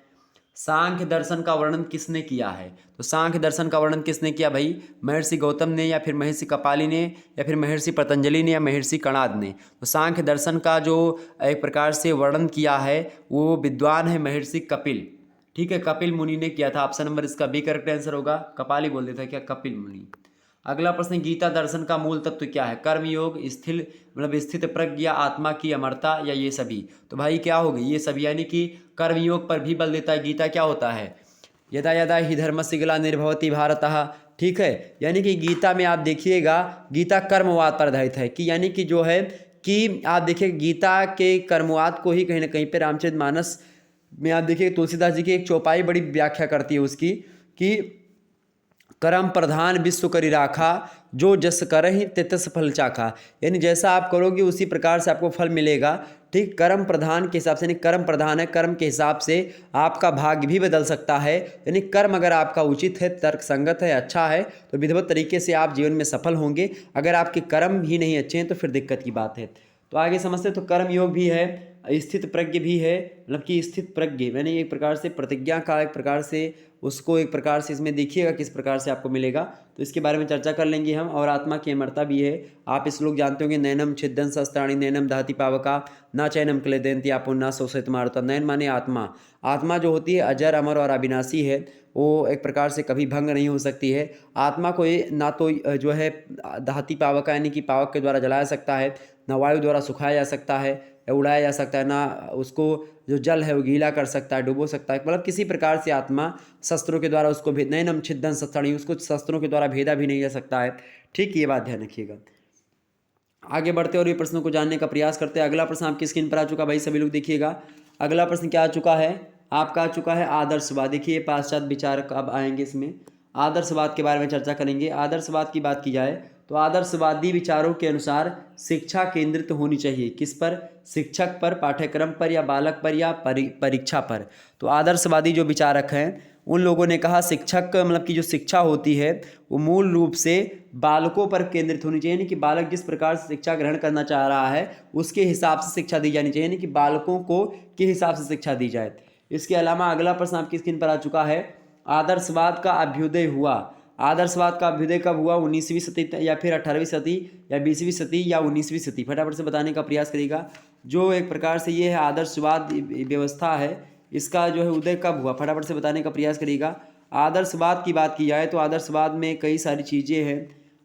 सांख्य दर्शन का वर्णन किसने किया है? तो सांख्य दर्शन का वर्णन किसने किया भाई? महर्षि गौतम ने, या फिर महर्षि कपाली ने, या फिर महर्षि पतंजलि ने, या महर्षि कणाद ने? तो सांख्य दर्शन का जो एक प्रकार से वर्णन किया है वो विद्वान है महर्षि कपिल। ठीक है, कपिल मुनि ने किया था। ऑप्शन नंबर इसका बी करेक्ट आंसर होगा। कपाली बोल देता है क्या? कपिल मुनि। अगला प्रश्न, गीता दर्शन का मूल तत्व क्या है? कर्मयोग, स्थिर मतलब स्थित प्रज्ञा, आत्मा की अमरता, या ये सभी? तो भाई क्या होगी? ये सभी, यानी कि कर्मयोग पर भी बल देता है। गीता क्या होता है? यदा यदा ही धर्मस्य ग्लानिर्भवति भारतः। ठीक है, यानी कि गीता में आप देखिएगा गीता कर्मवाद पर आधारित है, कि यानी कि जो है कि आप देखिए गीता के कर्मवाद को ही कहीं ना कहीं पे रामचरितमानस में आप देखिए तुलसीदास जी की एक चौपाई बड़ी व्याख्या करती है उसकी, कि कर्म प्रधान विश्व करी राखा, जो जस करहि तितस फल चाखा। यानी जैसा आप करोगे उसी प्रकार से आपको फल मिलेगा। ठीक, कर्म प्रधान के हिसाब से, यानी कर्म प्रधान है, कर्म के हिसाब से आपका भाग्य भी बदल सकता है। यानी कर्म अगर आपका उचित है, तर्क संगत है, अच्छा है, तो विधिवत तरीके से आप जीवन में सफल होंगे। अगर आपके कर्म ही नहीं अच्छे हैं तो फिर दिक्कत की बात है। तो आगे समझते, तो कर्म योग भी है, स्थित प्रज्ञ भी है, मतलब कि स्थित प्रज्ञ यानी एक प्रकार से प्रतिज्ञा का एक प्रकार से उसको एक प्रकार से इसमें देखिएगा किस प्रकार से आपको मिलेगा, तो इसके बारे में चर्चा कर लेंगे हम। और आत्मा की अमरता भी है। आप इस लोग जानते होंगे, नैनम छिदन शस्त्राणी नैनम दहति पावका ना चैनम क्लेदयन्ति आपो ना शोषित मारुता। नैन माने आत्मा। आत्मा जो होती है अजर अमर और अविनाशी है, वो एक प्रकार से कभी भंग नहीं हो सकती है। आत्मा को ना तो जो है दहति पावका यानी कि पावक के द्वारा जलाया सकता है, ना वायु द्वारा सुखाया जा सकता है या उड़ाया जा सकता है, ना उसको जो जल है वो गीला कर सकता है, डुबो सकता है। मतलब किसी प्रकार से आत्मा शस्त्रों के द्वारा उसको भेद नैनम छिदन शस्त्राणी, उसको शस्त्रों के द्वारा भेदा भी नहीं जा सकता है। ठीक, ये बात ध्यान रखिएगा। आगे बढ़ते और ये प्रश्नों को जानने का प्रयास करते हैं। अगला प्रश्न आपकी स्क्रीन पर आ चुका भाई, सभी लोग देखिएगा। अगला प्रश्न क्या आ चुका है? आपका आ चुका है आदर्शवाद। देखिए पाश्चात्य विचार कब आएंगे, इसमें आदर्शवाद के बारे में चर्चा करेंगे। आदर्शवाद की बात की जाए तो आदर्शवादी विचारों के अनुसार शिक्षा केंद्रित होनी चाहिए। किस पर? शिक्षक पर, पाठ्यक्रम पर, या बालक पर, या परीक्षा पर। तो आदर्शवादी जो विचारक हैं उन लोगों ने कहा शिक्षक मतलब की जो शिक्षा होती है वो मूल रूप से बालकों पर केंद्रित होनी चाहिए। यानी कि बालक जिस प्रकार से शिक्षा ग्रहण करना चाह रहा है उसके हिसाब से शिक्षा दी जानी चाहिए, यानी कि बालकों को के हिसाब से शिक्षा दी जाए। इसके अलावा अगला प्रश्न आपकी स्क्रीन पर आ चुका है, आदर्शवाद का अभ्युदय हुआ। आदर्शवाद का अभ्युदय कब हुआ? 19वीं सदी या फिर 18वीं सदी या 20वीं सदी या 19वीं सदी? फटाफट से बताने का प्रयास करिएगा। जो एक प्रकार से ये है आदर्शवाद व्यवस्था है, इसका जो है उदय कब हुआ? फटाफट से बताने का प्रयास करिएगा। आदर्शवाद की बात की जाए तो आदर्शवाद में कई सारी चीज़ें हैं।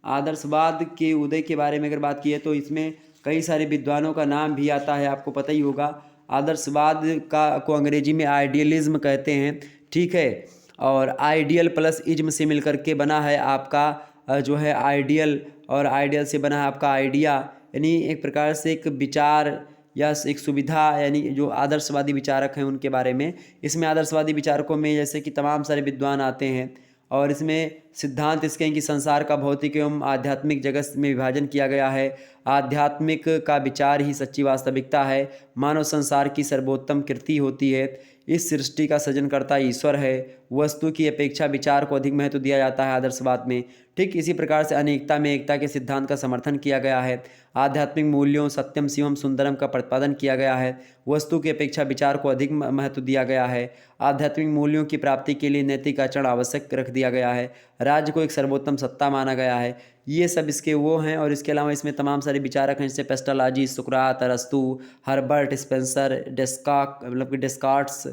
आदर्शवाद के उदय के बारे में अगर बात की है तो इसमें कई सारे विद्वानों का नाम भी आता है, आपको पता ही होगा। आदर्शवाद को अंग्रेजी में आइडियलिज्म कहते हैं। ठीक है, और आइडियल प्लस इज्म से मिलकर के बना है आपका जो है आइडियल, और आइडियल से बना है आपका आइडिया, यानी एक प्रकार से एक विचार या एक सुविधा, यानी जो आदर्शवादी विचारक हैं उनके बारे में। इसमें आदर्शवादी विचारकों में जैसे कि तमाम सारे विद्वान आते हैं, और इसमें सिद्धांत इसके हैं कि संसार का भौतिक एवं आध्यात्मिक जगत में विभाजन किया गया है। आध्यात्मिक का विचार ही सच्ची वास्तविकता है। मानव संसार की सर्वोत्तम कृति होती है। इस सृष्टि का सृजनकर्ता ईश्वर है। वस्तु की अपेक्षा विचार को अधिक महत्व दिया जाता है आदर्शवाद में। ठीक इसी प्रकार से अनेकता में एकता के सिद्धांत का समर्थन किया गया है। आध्यात्मिक मूल्यों सत्यम शिवम सुंदरम का प्रतिपादन किया गया है। वस्तु की अपेक्षा विचार को अधिक महत्व दिया गया है। आध्यात्मिक मूल्यों की प्राप्ति के लिए नैतिक आचरण आवश्यक रख दिया गया है। राज्य को एक सर्वोत्तम सत्ता माना गया है। ये सब इसके वो हैं। और इसके अलावा इसमें तमाम सारे विचारक हैं, जैसे पेस्टालॉजी, सुकरात, अरस्तु, हर्बर्ट स्पेंसर, डेस्कार्ट्स,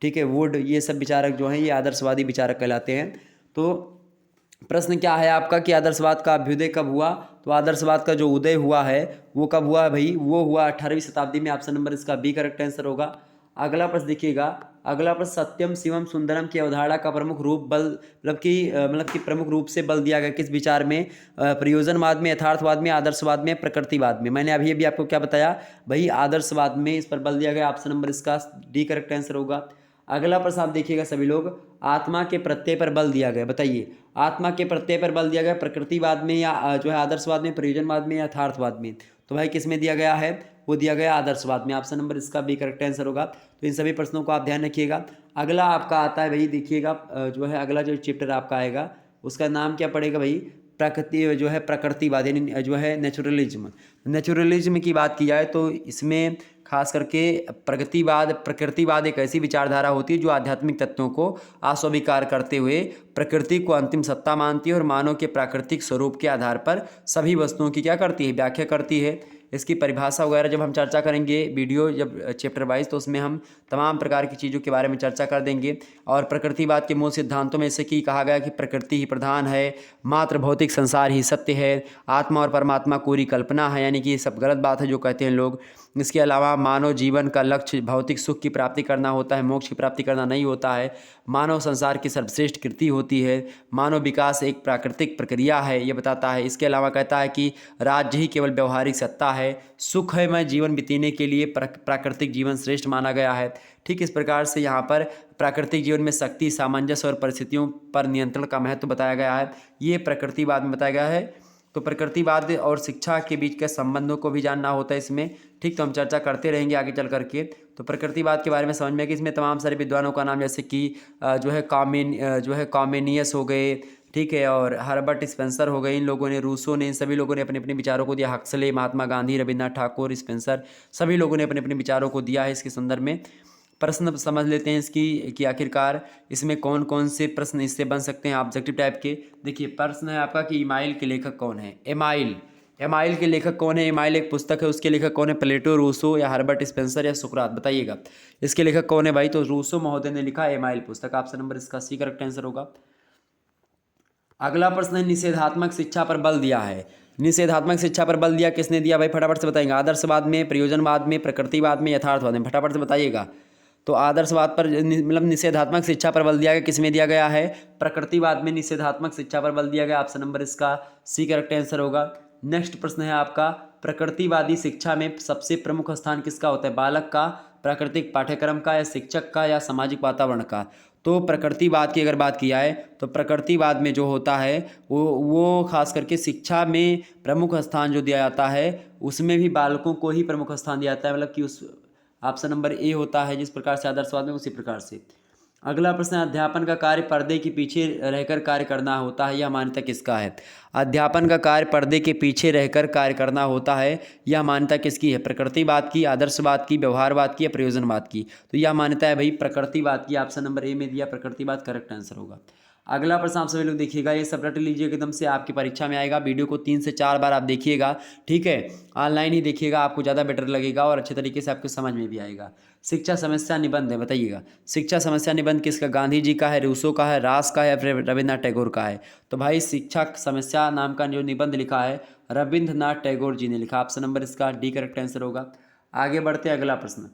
ठीक है, वुड, ये सब विचारक जो हैं ये आदर्शवादी विचारक कहलाते हैं। तो प्रश्न क्या है आपका कि आदर्शवाद का अभ्युदय कब हुआ? तो आदर्शवाद का जो उदय हुआ है वो कब हुआ भाई? वो हुआ 18वीं शताब्दी में। ऑप्शन नंबर इसका बी करेक्ट आंसर होगा। अगला प्रश्न देखिएगा। अगला प्रश्न, सत्यम शिवम सुंदरम की अवधारणा का प्रमुख रूप प्रमुख रूप से बल दिया गया किस विचार में? प्रयोजनवाद में, यथार्थवाद में, आदर्शवाद में, प्रकृतिवाद में। मैंने अभी आपको क्या बताया भाई? आदर्शवाद में इस पर बल दिया गया। ऑप्शन नंबर इसका डी करेक्ट आंसर होगा। अगला प्रश्न आप देखिएगा सभी लोग, आत्मा के प्रत्यय पर बल दिया गया। बताइए, आत्मा के प्रत्यय पर बल दिया गया प्रकृतिवाद में या जो है आदर्शवाद में, प्रयोजनवाद में या यथार्थवाद में? तो भाई किस में दिया गया है? वो दिया गया आदर्शवाद में। ऑप्शन नंबर इसका बी करेक्ट आंसर होगा। तो इन सभी प्रश्नों को आप ध्यान रखिएगा। अगला आपका आता है भाई, देखिएगा जो है अगला जो चैप्टर आपका आएगा उसका नाम क्या पड़ेगा भाई? प्रकृतिवाद, यानी जो है नेचुरलिज्म की बात की जाए तो इसमें खास करके प्रकृतिवाद एक ऐसी विचारधारा होती है जो आध्यात्मिक तत्वों को अस्वीकार करते हुए प्रकृति को अंतिम सत्ता मानती है और मानव के प्राकृतिक स्वरूप के आधार पर सभी वस्तुओं की क्या करती है? व्याख्या करती है। इसकी परिभाषा वगैरह जब हम चर्चा करेंगे वीडियो जब चैप्टर वाइज, तो उसमें हम तमाम प्रकार की चीज़ों के बारे में चर्चा कर देंगे। और प्रकृतिवाद के मूल सिद्धांतों में से कि कहा गया कि प्रकृति ही प्रधान है, मात्र भौतिक संसार ही सत्य है, आत्मा और परमात्मा कोरी कल्पना है, यानी कि ये सब गलत बात है जो कहते हैं लोग। इसके अलावा मानव जीवन का लक्ष्य भौतिक सुख की प्राप्ति करना होता है, मोक्ष की प्राप्ति करना नहीं होता है। मानव संसार की सर्वश्रेष्ठ कृति होती है। मानव विकास एक प्राकृतिक प्रक्रिया है, ये बताता है। इसके अलावा कहता है कि राज्य ही केवल व्यवहारिक सत्ता है, सुखमय जीवन बिताने के लिए प्राकृतिक जीवन श्रेष्ठ माना गया है। ठीक इस प्रकार से यहाँ पर प्राकृतिक जीवन में शक्ति, सामंजस्य और परिस्थितियों पर नियंत्रण का महत्व बताया गया है। ये प्रकृतिवाद में बताया गया है। तो प्रकृतिवाद और शिक्षा के बीच के संबंधों को भी जानना होता है इसमें। ठीक, तो हम चर्चा करते रहेंगे आगे चल करके। तो प्रकृतिवाद के बारे में समझ में कि इसमें तमाम सारे विद्वानों का नाम, जैसे कि जो है कॉमेनियस हो गए, ठीक है, और हर्बर्ट स्पेंसर हो गए, इन लोगों ने, रूसो ने, इन सभी लोगों ने अपने अपने विचारों को दिया। हक्सले, महात्मा गांधी, रविन्द्रनाथ ठाकुर, स्पेंसर, सभी लोगों ने अपने अपने विचारों को दिया है इसके संदर्भ में। प्रश्न समझ लेते हैं इसकी कि आखिरकार इसमें कौन कौन से प्रश्न इससे बन सकते हैं ऑब्जेक्टिव टाइप के। देखिए, प्रश्न है आपका कि इमाइल के लेखक कौन है? एमाइल के लेखक कौन है? एमाइल एक पुस्तक है, उसके लेखक कौन है? प्लेटो, रूसो या हर्बर्ट स्पेंसर या सुकरात? बताइएगा इसके लेखक कौन है भाई? तो रूसो महोदय ने लिखा एमाइल पुस्तक। ऑप्शन नंबर इसका सी करेक्ट आंसर होगा। अगला प्रश्न है, निषेधात्मक शिक्षा पर बल दिया है। निषेधात्मक शिक्षा पर बल दिया किसने दिया भाई? फटाफट से बताएंगे। आदर्शवाद में, प्रयोजनवाद में, प्रकृतिवाद में, यथार्थवाद में? फटाफट से बताइएगा। तो आदर्शवाद पर निषेधात्मक शिक्षा पर बल दिया गया, किसमें दिया गया है? प्रकृतिवाद में निषेधात्मक शिक्षा पर बल दिया गया। ऑप्शन नंबर इसका सी करेक्ट आंसर होगा। नेक्स्ट प्रश्न है आपका, प्रकृतिवादी शिक्षा में सबसे प्रमुख स्थान किसका होता है? बालक का, प्राकृतिक पाठ्यक्रम का, या शिक्षक का, या सामाजिक वातावरण का? तो प्रकृतिवाद की अगर बात की जाए तो प्रकृतिवाद में जो होता है वो खास करके शिक्षा में प्रमुख स्थान जो दिया जाता है उसमें भी बालकों को ही प्रमुख स्थान दिया जाता है, मतलब कि उस ऑप्शन नंबर ए होता है जिस प्रकार से आदर्शवाद में, उसी प्रकार से। अगला प्रश्न, अध्यापन का कार्य पर्दे के पीछे रहकर कार्य करना होता है, यह मान्यता किसका है? अध्यापन का कार्य पर्दे के पीछे रहकर कार्य करना होता है, यह मान्यता किसकी है? प्रकृतिवाद की, आदर्शवाद की, व्यवहारवाद की या प्रयोजनवाद की? तो यह मान्यता है भाई प्रकृतिवाद की। ऑप्शन नंबर ए में दिया प्रकृतिवाद करेक्ट आंसर होगा। अगला प्रश्न आप सभी लोग देखिएगा, ये सब रट लीजिए एकदम से, आपकी परीक्षा में आएगा। वीडियो को 3 से 4 बार आप देखिएगा, ठीक है, ऑनलाइन ही देखिएगा, आपको ज़्यादा बेटर लगेगा और अच्छे तरीके से आपको समझ में भी आएगा। शिक्षा समस्या निबंध है, बताइएगा शिक्षा समस्या निबंध किसका? गांधी जी का है, रूसो का है, रास का है, या फिर रविन्द्रनाथ टैगोर का है? तो भाई शिक्षा समस्या नाम का जो निबंध लिखा है रविन्द्रनाथ टैगोर जी ने लिखा। ऑप्शन नंबर इसका डी करेक्ट आंसर होगा। आगे बढ़ते अगला प्रश्न।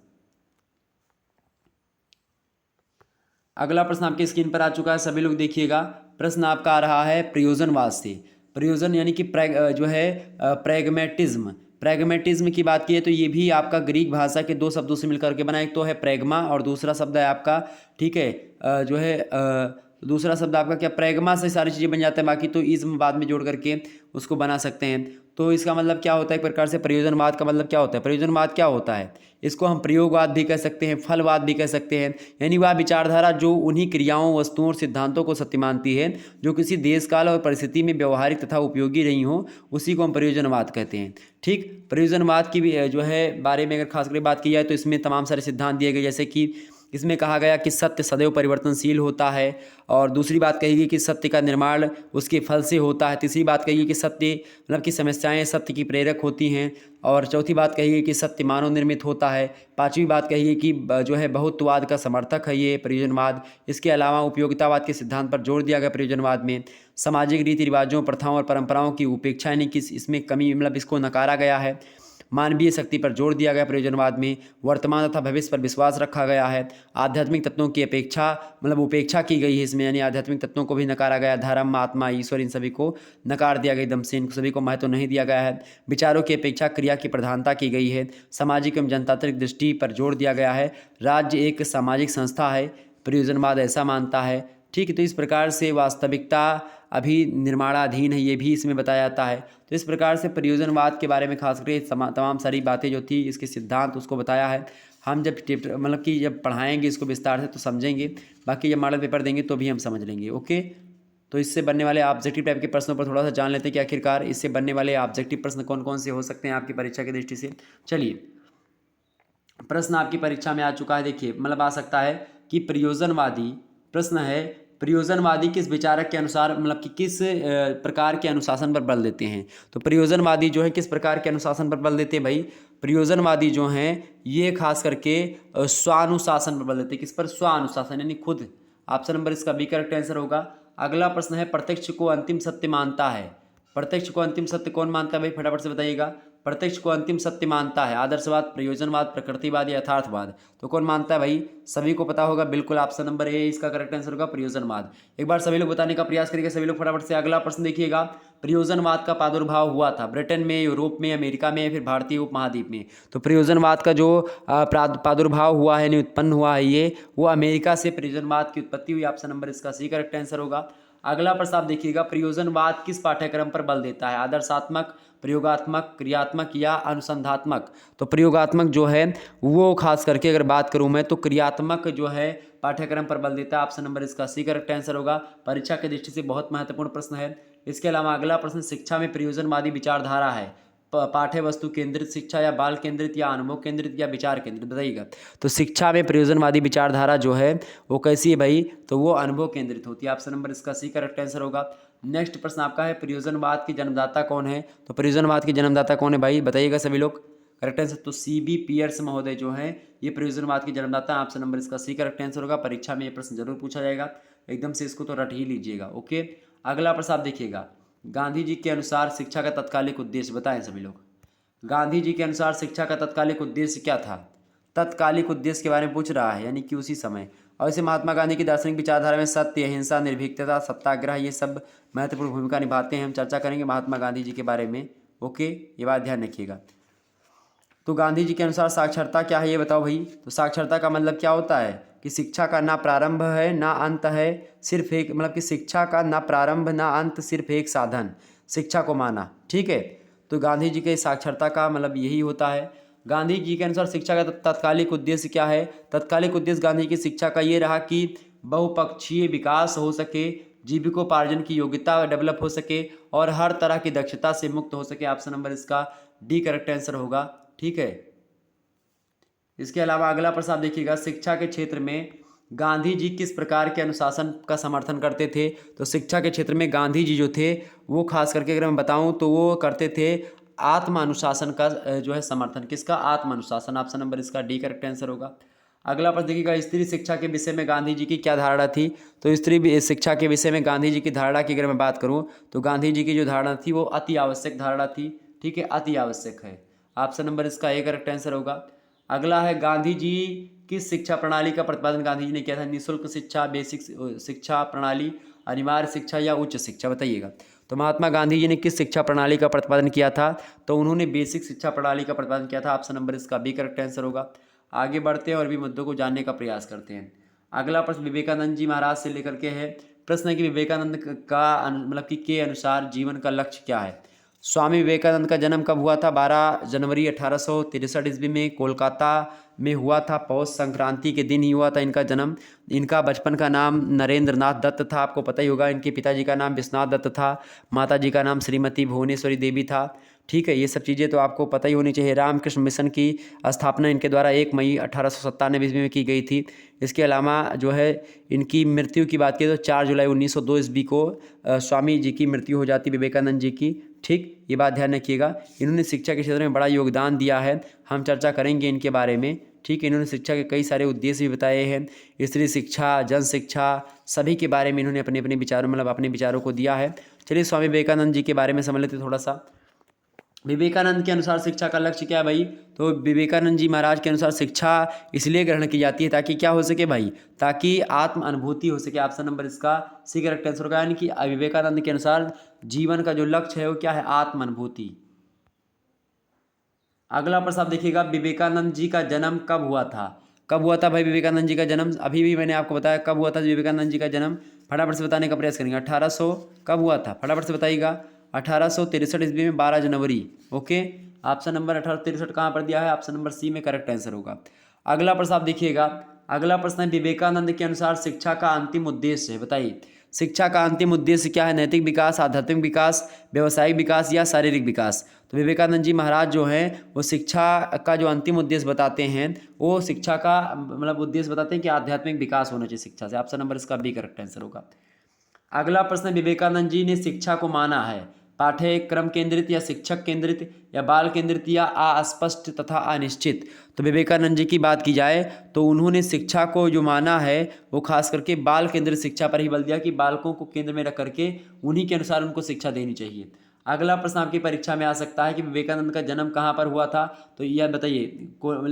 अगला प्रश्न आपकी स्क्रीन पर आ चुका है, सभी लोग देखिएगा। प्रश्न आपका आ रहा है प्रयोजनवाद से। प्रयोजन यानी कि प्रैग्मेटिज्म की बात की है तो ये भी आपका ग्रीक भाषा के 2 शब्दों से मिलकर के बना। एक तो है प्रैग्मा और दूसरा शब्द है आपका, ठीक है, जो है तो दूसरा शब्द आपका क्या, प्रैग्मा से सारी चीज़ें बन जाते हैं, बाकी तो इज्म बाद में जोड़ करके उसको बना सकते हैं। तो इसका मतलब क्या होता है, एक प्रकार से प्रयोजनवाद का मतलब क्या होता है, प्रयोजनवाद क्या होता है, इसको हम प्रयोगवाद भी कह सकते हैं, फलवाद भी कह सकते हैं। यानी वह विचारधारा जो उन्हीं क्रियाओं, वस्तुओं और सिद्धांतों को सत्य मानती है जो किसी देश काल और परिस्थिति में व्यवहारिक तथा उपयोगी रही हो, उसी को हम प्रयोजनवाद कहते हैं। ठीक, प्रयोजनवाद की भी जो है बारे में अगर खास करके बात की जाए तो इसमें तमाम सारे सिद्धांत दिए गए, जैसे कि इसमें कहा गया कि सत्य सदैव परिवर्तनशील होता है, और दूसरी बात कही गई कि सत्य का निर्माण उसके फल से होता है। तीसरी बात कही गई कि सत्य मतलब कि समस्याएं सत्य की प्रेरक होती हैं, और चौथी बात कही गई कि सत्य मानव निर्मित होता है। पांचवी बात कही गई कि जो है बहुत्ववाद का समर्थक है ये प्रयोजनवाद। इसके अलावा उपयोगितावाद के सिद्धांत पर जोर दिया गया प्रयोजनवाद में। सामाजिक रीति रिवाजों, प्रथाओं और परंपराओं की उपेक्षा यानी कि इसमें कमी मतलब इसको नकारा गया है। मानवीय शक्ति पर जोर दिया गया प्रयोजनवाद में। वर्तमान तथा भविष्य पर विश्वास रखा गया है। आध्यात्मिक तत्वों की अपेक्षा मतलब उपेक्षा की गई है इसमें, यानी आध्यात्मिक तत्वों को भी नकारा गया। धर्म, आत्मा, ईश्वर, इन सभी को नकार दिया गया एकदम से, इन सभी को महत्व नहीं दिया गया है। विचारों की अपेक्षा क्रिया की प्रधानता की गई है। सामाजिक एवं जनतांत्रिक दृष्टि पर जोर दिया गया है। राज्य एक सामाजिक संस्था है, प्रयोजनवाद ऐसा मानता है। ठीक है, तो इस प्रकार से वास्तविकता अभी निर्माणाधीन है, ये भी इसमें बताया जाता है। तो इस प्रकार से प्रयोजनवाद के बारे में खास करके तमाम सारी बातें जो थी, इसके सिद्धांत उसको बताया है। हम जब मतलब कि जब पढ़ाएंगे इसको विस्तार से तो समझेंगे, बाकी जब मॉडल पेपर देंगे तो भी हम समझ लेंगे। ओके, तो इससे बनने वाले ऑब्जेक्टिव टाइप के प्रश्नों पर थोड़ा सा जान लेते हैं कि आखिरकार इससे बनने वाले ऑब्जेक्टिव प्रश्न कौन कौन से हो सकते हैं आपकी परीक्षा की दृष्टि से। चलिए, प्रश्न आपकी परीक्षा में आ चुका है, देखिए मतलब आ सकता है कि प्रयोजनवादी, प्रश्न है प्रयोजनवादी किस विचारक के अनुसार मतलब कि किस प्रकार के अनुशासन पर बल देते हैं। तो प्रयोजनवादी जो है किस प्रकार के अनुशासन पर बल देते हैं भाई, प्रयोजनवादी जो हैं ये खास करके स्वानुशासन पर बल देते हैं। किस पर, स्वानुशासन यानी खुद। ऑप्शन नंबर इसका बी करेक्ट आंसर होगा। अगला प्रश्न है प्रत्यक्ष को अंतिम सत्य मानता है। प्रत्यक्ष को अंतिम सत्य कौन मानता है भाई, फटाफट से बताइएगा। प्रत्यक्ष को अंतिम सत्य मानता है आदर्शवाद, प्रयोजनवाद, प्रकृतिवाद या यथार्थवाद। तो कौन मानता है भाई, सभी को पता होगा, बिल्कुल ऑप्शन नंबर ए इसका करेक्ट आंसर होगा, प्रयोजनवाद। एक बार सभी लोग बताने का प्रयास करिएगा, सभी लोग फटाफट से। अगला प्रश्न देखिएगा, प्रयोजनवाद का प्रादुर्भाव हुआ था ब्रिटेन में, यूरोप में, अमेरिका में या फिर भारतीय उपमहाद्वीप में। तो प्रयोजनवाद का जो प्रादुर्भाव हुआ है, उत्पन्न हुआ है ये, वो अमेरिका से प्रयोजनवाद की उत्पत्ति हुई। ऑप्शन नंबर इसका सी करेक्ट आंसर होगा। अगला प्रश्न आप देखिएगा, प्रयोजनवाद किस पाठ्यक्रम पर बल देता है, आदर्शात्मक, प्रयोगात्मक, क्रियात्मक या अनुसंधात्मक। तो प्रयोगात्मक जो है वो खास करके अगर बात करूं मैं तो क्रियात्मक जो है पाठ्यक्रम पर बल देता है। ऑप्शन नंबर इसका सी करेक्ट आंसर होगा। परीक्षा की दृष्टि से बहुत महत्वपूर्ण प्रश्न है। इसके अलावा अगला प्रश्न, शिक्षा में प्रयोजनवादी विचारधारा है, पाठ्य वस्तु केंद्रित शिक्षा या बाल केंद्रित या अनुभव केंद्रित या विचार केंद्रित, बताइएगा। तो शिक्षा में प्रयोजनवादी विचारधारा जो है वो कैसी है भाई, तो वो अनुभव केंद्रित होती है। ऑप्शन नंबर इसका सी करेक्ट आंसर होगा। नेक्स्ट प्रश्न आपका है, प्रयोजनवाद की जन्मदाता कौन है। तो प्रयोजनवाद की जन्मदाता कौन है भाई, बताइएगा सभी लोग। करेक्ट आंसर तो CB पियर्स महोदय जो है ये प्रयोजनवाद की जन्मदाता। ऑप्शन नंबर इसका सी करेक्ट आंसर होगा। परीक्षा में ये प्रश्न जरूर पूछा जाएगा, एकदम से इसको तो रट ही लीजिएगा। ओके, अगला प्रश्न आप देखिएगा, गांधी जी के अनुसार शिक्षा का तत्कालिक उद्देश्य बताएं सभी लोग। गांधी जी के अनुसार शिक्षा का तत्कालिक उद्देश्य क्या था, तत्कालिक उद्देश्य के बारे में पूछ रहा है, यानी कि उसी समय। और इसे महात्मा गांधी की दार्शनिक विचारधारा में सत्य, अहिंसा, निर्भीकता, सत्याग्रह ये सब महत्वपूर्ण भूमिका निभाते हैं। हम चर्चा करेंगे महात्मा गांधी जी के बारे में। ओके, ये बात ध्यान रखिएगा। तो गांधी जी के अनुसार साक्षरता क्या है ये बताओ भाई। तो साक्षरता का मतलब क्या होता है कि शिक्षा का ना प्रारंभ है ना अंत है, सिर्फ एक मतलब कि शिक्षा का ना प्रारंभ ना अंत, सिर्फ एक साधन, शिक्षा को माना। ठीक है, तो गांधी जी के साक्षरता का मतलब यही होता है। गांधी जी के अनुसार शिक्षा का तात्कालिक उद्देश्य क्या है, तत्कालिक उद्देश्य गांधी की शिक्षा का ये रहा कि बहुपक्षीय विकास हो सके, जीविकोपार्जन की योग्यता डेवलप हो सके और हर तरह की दक्षता से मुक्त हो सके। ऑप्शन नंबर इसका डी करेक्ट आंसर होगा। ठीक है, इसके अलावा अगला प्रश्न आप देखिएगा, शिक्षा के क्षेत्र में गांधी जी किस प्रकार के अनुशासन का समर्थन करते थे। तो शिक्षा के क्षेत्र में गांधी जी जो थे वो खास करके अगर मैं बताऊं तो वो करते थे आत्म अनुशासन का जो है समर्थन। किसका, आत्म अनुशासन। ऑप्शन नंबर इसका डी करेक्ट आंसर होगा। अगला प्रश्न देखिएगा, स्त्री शिक्षा के विषय में गांधी जी की क्या धारणा थी। तो स्त्री शिक्षा के विषय में गांधी जी की धारणा की अगर मैं बात करूं तो गांधी जी की जो धारणा थी वो अति आवश्यक धारणा थी। ठीक है, अति आवश्यक है। ऑप्शन नंबर इसका ए करेक्ट आंसर होगा। अगला है, गांधी जी किस शिक्षा प्रणाली का प्रतिपादन गांधी जी ने किया था, निःशुल्क शिक्षा, बेसिक शिक्षा प्रणाली, अनिवार्य शिक्षा या उच्च शिक्षा, बताइएगा। तो महात्मा गांधी जी ने किस शिक्षा प्रणाली का प्रतिपादन किया था, तो उन्होंने बेसिक शिक्षा प्रणाली का प्रतिपादन किया था। ऑप्शन नंबर इसका बी करेक्ट आंसर होगा। आगे बढ़ते हैं और भी मुद्दों को जानने का प्रयास करते हैं। अगला प्रश्न विवेकानंद जी महाराज से लेकर के है, प्रश्न है कि विवेकानंद का मतलब कि के अनुसार जीवन का लक्ष्य क्या है। स्वामी विवेकानंद का जन्म कब हुआ था? 12 जनवरी 1863 ईस्वी में कोलकाता में हुआ था। पौष संक्रांति के दिन ही हुआ था इनका जन्म। इनका बचपन का नाम नरेंद्र नाथ दत्त था, आपको पता ही होगा। इनके पिताजी का नाम विश्वनाथ दत्त था, माताजी का नाम श्रीमती भुवनेश्वरी देवी था। ठीक है, ये सब चीज़ें तो आपको पता ही होनी चाहिए। रामकृष्ण मिशन की स्थापना इनके द्वारा 1 मई 1897 ईस्वी में की गई थी। इसके अलावा जो है इनकी मृत्यु की बात करें तो 4 जुलाई 1902 ईस्वी को स्वामी जी की मृत्यु हो जाती, विवेकानंद जी की। ठीक, ये बात ध्यान रखिएगा। इन्होंने शिक्षा के क्षेत्र में बड़ा योगदान दिया है, हम चर्चा करेंगे इनके बारे में। ठीक है, इन्होंने शिक्षा के कई सारे उद्देश्य भी बताए हैं, स्त्री शिक्षा, जन शिक्षा, सभी के बारे में इन्होंने अपने अपने विचारों मतलब अपने विचारों को दिया है। चलिए स्वामी विवेकानंद जी के बारे में समझ लेते थोड़ा सा। विवेकानंद के अनुसार शिक्षा का लक्ष्य क्या है भाई? तो विवेकानंद जी महाराज के अनुसार शिक्षा इसलिए ग्रहण की जाती है ताकि क्या हो सके भाई? ताकि आत्म अनुभूति हो सके। ऑप्शन नंबर इसका सी करेक्ट आंसर होगा। यानी कि विवेकानंद के अनुसार जीवन का जो लक्ष्य है वो क्या है? आत्म अनुभूति। अगला प्रश्न आप देखिएगा, विवेकानंद जी का जन्म कब हुआ था? कब हुआ था भाई विवेकानंद जी का जन्म? अभी भी मैंने आपको बताया कब हुआ था विवेकानंद जी का जन्म। फटाफट से बताने का प्रयास करेंगे। 1800 कब हुआ था? फटाफट से बताइएगा। 1863 ईस्वी में 12 जनवरी। ओके, ऑप्शन नंबर 1863 कहाँ पर दिया है? ऑप्शन नंबर सी में करेक्ट आंसर होगा। अगला प्रश्न आप देखिएगा। अगला प्रश्न है, विवेकानंद के अनुसार शिक्षा का अंतिम उद्देश्य है, बताइए। शिक्षा का अंतिम उद्देश्य क्या है? नैतिक विकास, आध्यात्मिक विकास, व्यवसायिक विकास या शारीरिक विकास? तो विवेकानंद जी महाराज जो हैं वो शिक्षा का जो अंतिम उद्देश्य बताते हैं, वो शिक्षा का मतलब उद्देश्य बताते हैं कि आध्यात्मिक विकास होना चाहिए शिक्षा से। ऑप्शन नंबर इसका बी करेक्ट आंसर होगा। अगला प्रश्न, विवेकानंद जी ने शिक्षा को माना है पाठ्यक्रम केंद्रित या शिक्षक केंद्रित या बाल केंद्रित या अस्पष्ट तथा अनिश्चित? तो विवेकानंद जी की बात की जाए तो उन्होंने शिक्षा को जो माना है वो खास करके बाल केंद्रित शिक्षा पर ही बल दिया कि बालकों को केंद्र में रख करके उन्हीं के अनुसार उनको शिक्षा देनी चाहिए। अगला प्रश्न आपकी परीक्षा में आ सकता है कि विवेकानंद का जन्म कहाँ पर हुआ था? तो यह बताइए।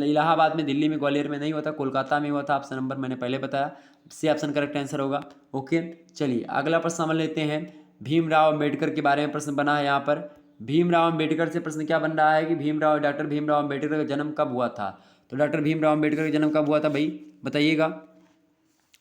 इलाहाबाद में, दिल्ली में, ग्वालियर में नहीं हुआ था, कोलकाता में हुआ था। ऑप्शन नंबर मैंने पहले बताया, सी ऑप्शन करेक्ट आंसर होगा। ओके, चलिए अगला प्रश्न समझ लेते हैं। भीमराव अम्बेडकर के बारे में प्रश्न बना है यहाँ पर। भीमराव अम्बेडकर से प्रश्न क्या बन रहा है कि डॉक्टर भीमराव अम्बेडकर का जन्म कब हुआ था? तो डॉक्टर भीमराव अम्बेडकर का जन्म कब हुआ था भाई? बताइएगा।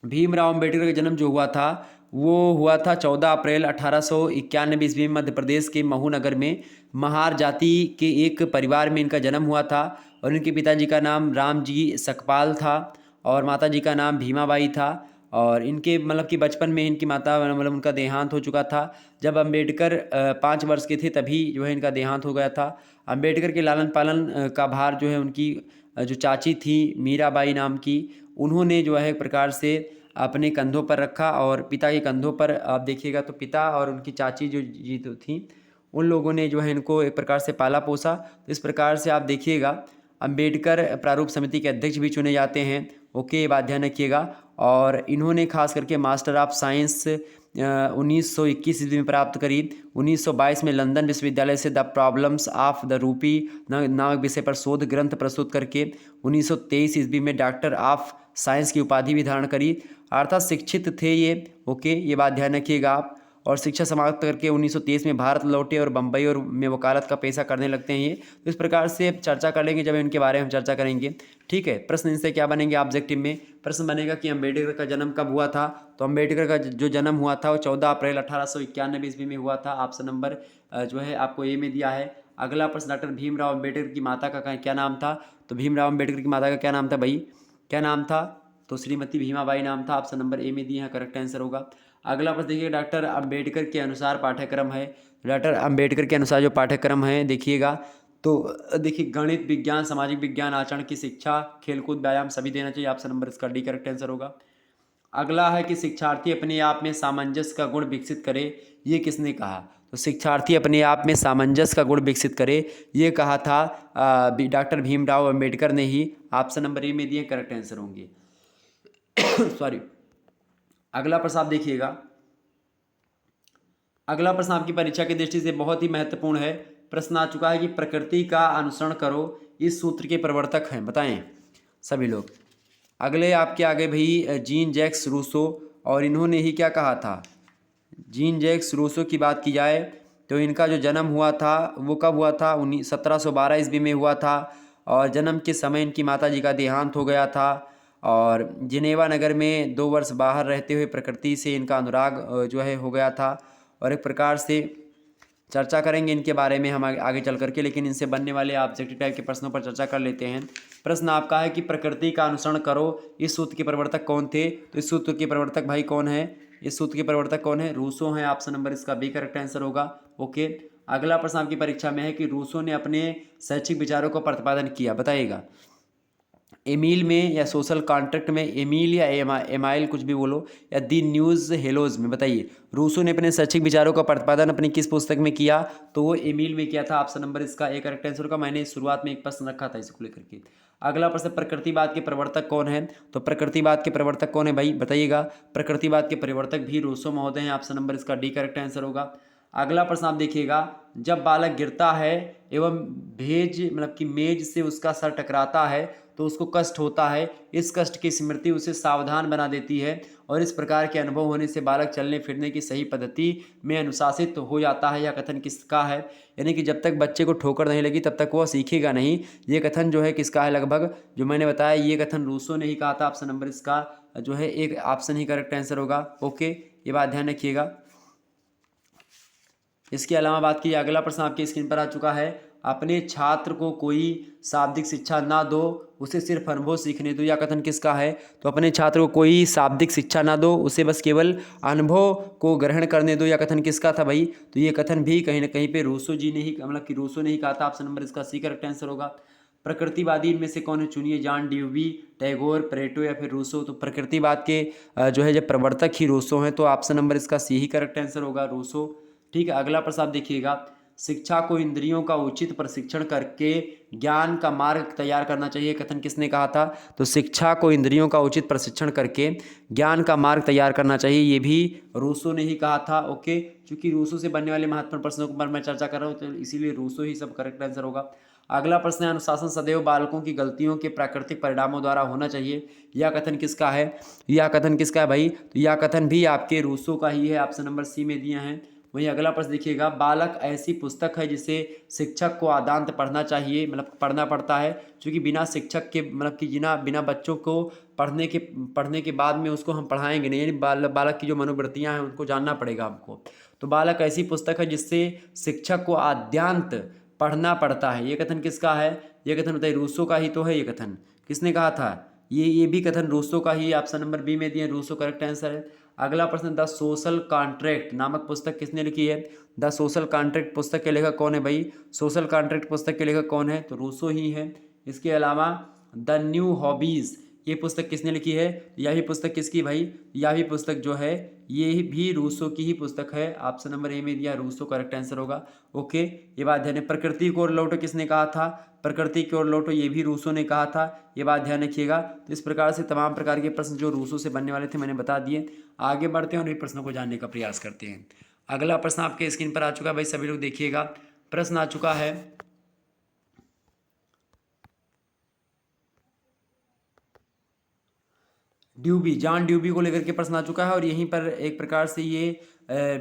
भीमराव अम्बेडकर का जन्म जो हुआ था वो हुआ था 14 अप्रैल 1891 ईस्वी में मध्य प्रदेश के महू नगर में महार जाति के एक परिवार में इनका जन्म हुआ था। और इनके पिताजी का नाम रामजी सकपाल था और माताजी का नाम भीमाबाई था। और इनके मतलब कि बचपन में इनकी माता मतलब उनका देहांत हो चुका था। जब अम्बेडकर 5 वर्ष के थे तभी जो है इनका देहांत हो गया था। अम्बेडकर के लालन पालन का भार जो है उनकी जो चाची थी मीराबाई नाम की, उन्होंने जो है एक प्रकार से अपने कंधों पर रखा। और पिता के कंधों पर आप देखिएगा तो पिता और उनकी चाची जो जी तो थी, उन लोगों ने जो है इनको एक प्रकार से पाला पोसा। तो इस प्रकार से आप देखिएगा अम्बेडकर प्रारूप समिति के अध्यक्ष भी चुने जाते हैं। ओके, ये बात ध्यान रखिएगा। और इन्होंने खास करके मास्टर ऑफ साइंस 1921 ईस्वी में प्राप्त करी। 1922 में लंदन विश्वविद्यालय से the problems of the rupee नामक विषय पर शोध ग्रंथ प्रस्तुत करके 1923 ईस्वी में डॉक्टर ऑफ साइंस की उपाधि भी धारण करी। अर्थात शिक्षित थे ये। ओके, ये बात ध्यान रखिएगा आप। और शिक्षा समाप्त करके 1923 में भारत लौटे और बम्बई और में वकालत का पेशा करने लगते हैं ये। तो इस प्रकार से चर्चा कर लेंगे जब इनके बारे में हम चर्चा करेंगे। ठीक है, प्रश्न इनसे क्या बनेंगे ऑब्जेक्टिव में? प्रश्न बनेगा कि अम्बेडकर का जन्म कब हुआ था? तो अम्बेडकर का जो जन्म हुआ था वो 14 अप्रैल 1891 ईस्वी में हुआ था। ऑप्शन नंबर जो है आपको ए में दिया है। अगला प्रश्न, डॉक्टर भीमराव अम्बेडकर की माता का क्या नाम था? तो भीमराव अम्बेडकर की माता का क्या नाम था भाई? क्या नाम था? तो श्रीमती भीमाबाई नाम था। ऑप्शन नंबर ए में दिए हैं, करेक्ट आंसर होगा। अगला प्रश्न देखिए, डॉक्टर अम्बेडकर के अनुसार पाठ्यक्रम है। डॉक्टर अम्बेडकर के अनुसार जो पाठ्यक्रम है देखिएगा तो देखिए गणित, विज्ञान, सामाजिक विज्ञान, आचरण की शिक्षा, खेलकूद, व्यायाम सभी देना चाहिए। ऑप्शन नंबर इसका डी करेक्ट आंसर होगा। अगला है कि शिक्षार्थी अपने आप में सामंजस्य का गुण विकसित करे, ये किसने कहा? तो शिक्षार्थी अपने आप में सामंजस्य का गुण विकसित करे, ये कहा था डॉक्टर भीमराव अम्बेडकर ने ही। ऑप्शन नंबर ए में दिए करेक्ट आंसर होंगे। सॉरी। अगला प्रश्न आप देखिएगा। अगला प्रश्न आपकी परीक्षा की दृष्टि से बहुत ही महत्वपूर्ण है। प्रश्न आ चुका है कि प्रकृति का अनुसरण करो, इस सूत्र के प्रवर्तक हैं, बताएं सभी लोग। अगले आपके आगे भाई जीन जैक्स रूसो, और इन्होंने ही क्या कहा था? जीन जैक्स रूसो की बात की जाए तो इनका जो जन्म हुआ था वो कब हुआ था? 1712 ईस्वी में हुआ था। और जन्म के समय इनकी माता जी का देहांत हो गया था। और जिनेवा नगर में 2 वर्ष बाहर रहते हुए प्रकृति से इनका अनुराग जो है हो गया था। और एक प्रकार से चर्चा करेंगे इनके बारे में हम आगे चल करके, लेकिन इनसे बनने वाले ऑब्जेक्टिव टाइप के प्रश्नों पर चर्चा कर लेते हैं। प्रश्न आपका है कि प्रकृति का अनुसरण करो, इस सूत्र के प्रवर्तक कौन थे? तो इस सूत्र के प्रवर्तक भाई कौन है? इस सूत्र के प्रवर्तक कौन है? रूसो हैं। ऑप्शन नंबर इसका बी करेक्ट आंसर होगा। ओके, अगला प्रश्न आपकी परीक्षा में है कि रूसो ने अपने शैक्षिक विचारों का प्रतिपादन किया, बताइएगा। एमील में या सोशल कॉन्ट्रैक्ट में, एमील या एमाइल कुछ भी बोलो, या दी न्यूज़ हेलोज में, बताइए। रूसो ने अपने शैक्षिक विचारों का प्रतिपादन अपनी किस पुस्तक में किया? तो वो एमील में किया था। ऑप्शन नंबर इसका ए करेक्ट आंसर होगा। मैंने शुरुआत में एक प्रश्न रखा था इसको लेकर के। अगला प्रश्न, प्रकृतिवाद के प्रवर्तक कौन है? तो प्रकृतिवाद के प्रवर्तक कौन है भाई, बताइएगा। प्रकृतिवाद के प्रवर्तक भी रूसो महोदय हैं। ऑप्शन नंबर इसका डी करेक्ट आंसर होगा। अगला प्रश्न आप देखिएगा, जब बालक गिरता है एवं मेज से उसका सर टकराता है तो उसको कष्ट होता है, इस कष्ट की स्मृति उसे सावधान बना देती है और इस प्रकार के अनुभव होने से बालक चलने फिरने की सही पद्धति में अनुशासित हो जाता है। यह कथन किसका है? यानी कि जब तक बच्चे को ठोकर नहीं लगी तब तक वह सीखेगा नहीं। ये कथन जो है किसका है? लगभग जो मैंने बताया ये कथन रूसो ने ही कहा था। ऑप्शन नंबर इसका जो है एक ऑप्शन ही करेक्ट आंसर होगा। ओके, ये बात ध्यान रखिएगा। इसके अलावा बात की, अगला प्रश्न आपकी स्क्रीन पर आ चुका है, अपने छात्र को कोई शाब्दिक शिक्षा ना दो, उसे सिर्फ अनुभव सीखने दो। यह कथन किसका है? तो अपने छात्र को कोई शाब्दिक शिक्षा ना दो, उसे बस केवल अनुभव को ग्रहण करने दो। यह कथन किसका था भाई? तो ये कथन भी कहीं ना कहीं पे रूसो जी ने ही, कि रूसो ने ही कहा था। ऑप्शन नंबर इसका सी करेक्ट आंसर होगा। प्रकृतिवादी इनमें से कौन है? चुनिए, जॉन ड्यूवी, टैगोर, प्लेटो या फिर रूसो। तो प्रकृतिवाद के जो है जब प्रवर्तक ही रूसो हैं, तो ऑप्शन नंबर इसका सी ही करेक्ट आंसर होगा, रूसो। ठीक है, अगला प्रश्न आप देखिएगा, शिक्षा को इंद्रियों का उचित प्रशिक्षण करके ज्ञान का मार्ग तैयार करना चाहिए। कथन किसने कहा था? तो शिक्षा को इंद्रियों का उचित प्रशिक्षण करके ज्ञान का मार्ग तैयार करना चाहिए, ये भी रूसो ने ही कहा था। ओके, क्योंकि रूसो से बनने वाले महत्वपूर्ण प्रश्नों पर मैं चर्चा कर रहा हूँ तो इसीलिए रूसो ही सब करेक्ट आंसर होगा। अगला प्रश्न है, अनुशासन सदैव बालकों की गलतियों के प्राकृतिक परिणामों द्वारा होना चाहिए। यह कथन किसका है? यह कथन किसका है भाई? तो यह कथन भी आपके रूसो का ही है। ऑप्शन नंबर सी में दिए हैं। वहीं अगला प्रश्न देखिएगा, बालक ऐसी पुस्तक है जिसे शिक्षक को आदांत पढ़ना चाहिए, पढ़ना पड़ता है, क्योंकि बिना शिक्षक के कि बिना बच्चों को पढ़ने के बाद में उसको हम पढ़ाएंगे नहीं, यानी बालक की जो मनोवृत्तियां हैं उनको जानना पड़ेगा हमको। तो बालक ऐसी पुस्तक है जिससे शिक्षक को आद्यांत पढ़ना पड़ता है। ये कथन किसका है? ये कथन बताइए, रूसो का ही तो है। ये कथन किसने कहा था? ये भी कथन रूसो का ही। ऑप्शन नंबर बी में दिए, रूसो करेक्ट आंसर है। अगला प्रश्न, द सोशल कॉन्ट्रैक्ट नामक पुस्तक किसने लिखी है? द सोशल कॉन्ट्रैक्ट पुस्तक के लेखक कौन है भाई? सोशल कॉन्ट्रैक्ट पुस्तक के लेखक कौन है? तो रूसो ही है। इसके अलावा द न्यू हॉबीज, ये पुस्तक किसने लिखी है? यह भी पुस्तक किसकी भाई? यह भी पुस्तक जो है ये भी रूसो की ही पुस्तक है। ऑप्शन नंबर ए में दिया, रूसो करेक्ट आंसर होगा। ओके, ये बात ध्यान है। प्रकृति को ओर लौटो किसने कहा था? प्रकृति की ओर लौटो ये भी रूसो ने कहा था। ये बात ध्यान रखिएगा। तो इस प्रकार से तमाम प्रकार के प्रश्न जो रूसो से बनने वाले थे मैंने बता दिए। आगे बढ़ते हैं और इन प्रश्नों को जानने का प्रयास करते हैं। अगला प्रश्न आपके स्क्रीन पर आ चुका है भाई, सभी लोग देखिएगा। प्रश्न आ चुका है, ड्यूबी, जॉन ड्यूबी को लेकर के प्रश्न आ चुका है और यहीं पर एक प्रकार से ये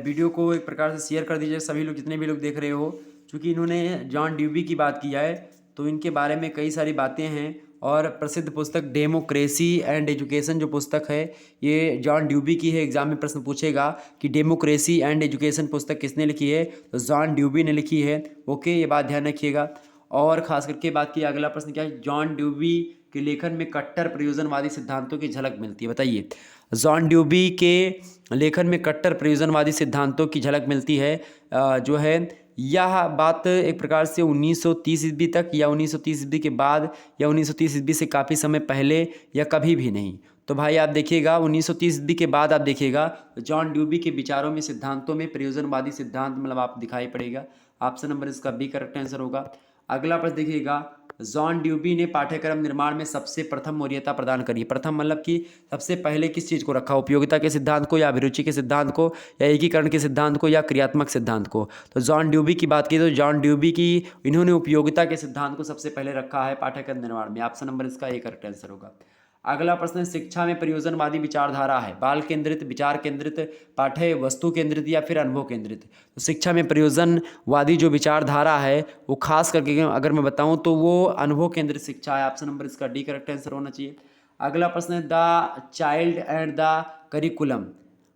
वीडियो को एक प्रकार से शेयर कर दीजिए सभी लोग, जितने भी लोग देख रहे हो, क्योंकि इन्होंने जॉन ड्यूबी की बात किया है तो इनके बारे में कई सारी बातें हैं। और प्रसिद्ध पुस्तक डेमोक्रेसी एंड एजुकेशन जो पुस्तक है ये जॉन ड्यूबी की है। एग्जाम में प्रश्न पूछेगा कि डेमोक्रेसी एंड एजुकेशन पुस्तक किसने लिखी है? तो जॉन ड्यूबी ने लिखी है। ओके, ये बात ध्यान रखिएगा। और खास करके बात की, अगला प्रश्न क्या है, जॉन ड्यूबी के लेखन में कट्टर प्रयोजनवादी सिद्धांतों की झलक मिलती है। बताइए, जॉन ड्यूबी के लेखन में कट्टर प्रयोजनवादी सिद्धांतों की झलक मिलती है जो है यह बात एक प्रकार से 1930 ईस्वी तक या 1930 ईस्वी के बाद या 1930 ईस्वी से काफ़ी समय पहले या कभी भी नहीं। तो भाई आप देखिएगा 1930 ईस्वी के बाद आप देखिएगा जॉन ड्यूबी के विचारों में, सिद्धांतों में प्रयोजनवादी सिद्धांत आप दिखाई पड़ेगा। ऑप्शन नंबर इसका बी करेक्ट आंसर होगा। अगला प्रश्न देखिएगा, जॉन ड्यूबी ने पाठ्यक्रम निर्माण में सबसे प्रथम वरीयता प्रदान करी। प्रथम कि सबसे पहले किस चीज़ को रखा? उपयोगिता के सिद्धांत को या अभिरुचि के सिद्धांत को या एकीकरण के सिद्धांत को या क्रियात्मक सिद्धांत को? तो जॉन ड्यूबी की बात की तो जॉन ड्यूबी की इन्होंने उपयोगिता के सिद्धांत को सबसे पहले रखा है पाठ्यक्रम निर्माण में। ऑप्शन नंबर इसका ए करेक्ट आंसर होगा। अगला प्रश्न, शिक्षा में प्रयोजनवादी विचारधारा है बाल केंद्रित, विचार केंद्रित, पाठ्य वस्तु केंद्रित या फिर अनुभव केंद्रित? तो शिक्षा में प्रयोजनवादी जो विचारधारा है वो खास करके अगर मैं बताऊं तो वो अनुभव केंद्रित शिक्षा है। ऑप्शन नंबर इसका डी करेक्ट आंसर होना चाहिए। अगला प्रश्न है the child and the curriculum.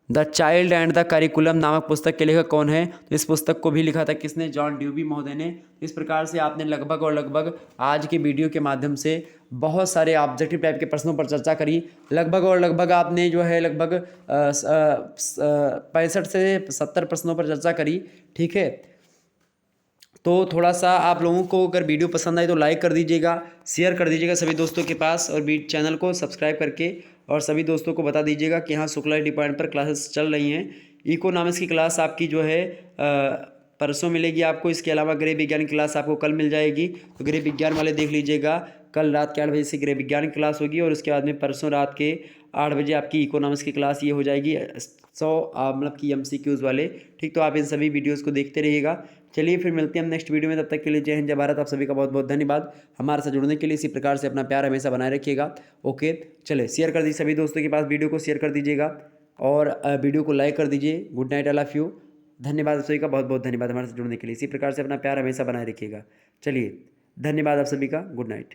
The child and the curriculum नामक पुस्तक के लेखक कौन है? तो इस पुस्तक को भी लिखा था किसने? जॉन ड्यूबी महोदय ने। इस प्रकार से आपने लगभग और लगभग आज की वीडियो के माध्यम से बहुत सारे ऑब्जेक्टिव टाइप के प्रश्नों पर चर्चा करी। लगभग और लगभग आपने जो है लगभग 65 से 70 प्रश्नों पर चर्चा करी। ठीक है, तो थोड़ा सा आप लोगों को अगर वीडियो पसंद आई तो लाइक कर दीजिएगा, शेयर कर दीजिएगा सभी दोस्तों के पास, और चैनल को सब्सक्राइब करके और सभी दोस्तों को बता दीजिएगा कि हाँ शुक्ला डिपार्टमेंट पर क्लासेस चल रही हैं। इकोनॉमिक्स की क्लास आपकी जो है परसों मिलेगी आपको। इसके अलावा गृह विज्ञान की क्लास आपको कल मिल जाएगी। तो गृह विज्ञान वाले देख लीजिएगा, कल रात के 8 बजे से गृह विज्ञान की क्लास होगी और उसके बाद में परसों रात के 8 बजे आपकी इकोनॉमिक्स की क्लास ये हो जाएगी 100 मतलब कि MCQs वाले। ठीक, तो आप इन सभी वीडियोस को देखते रहिएगा। चलिए फिर मिलते हैं हम नेक्स्ट वीडियो में, तब तक के लिए जय हिंद जय भारत। आप सभी का बहुत बहुत धन्यवाद हमारे साथ जुड़ने के लिए। इसी प्रकार से अपना प्यार हमेशा बनाए रखिएगा। ओके, चले शेयर कर दीजिए सभी दोस्तों के पास, वीडियो को शेयर कर दीजिएगा और वीडियो को लाइक कर दीजिए। Good night, I love you. धन्यवाद आप सभी का, बहुत बहुत धन्यवाद हमारे साथ जुड़ने के लिए। इसी प्रकार से अपना प्यार हमेशा बनाए रखिएगा। चलिए धन्यवाद आप सभी का, गुड नाइट।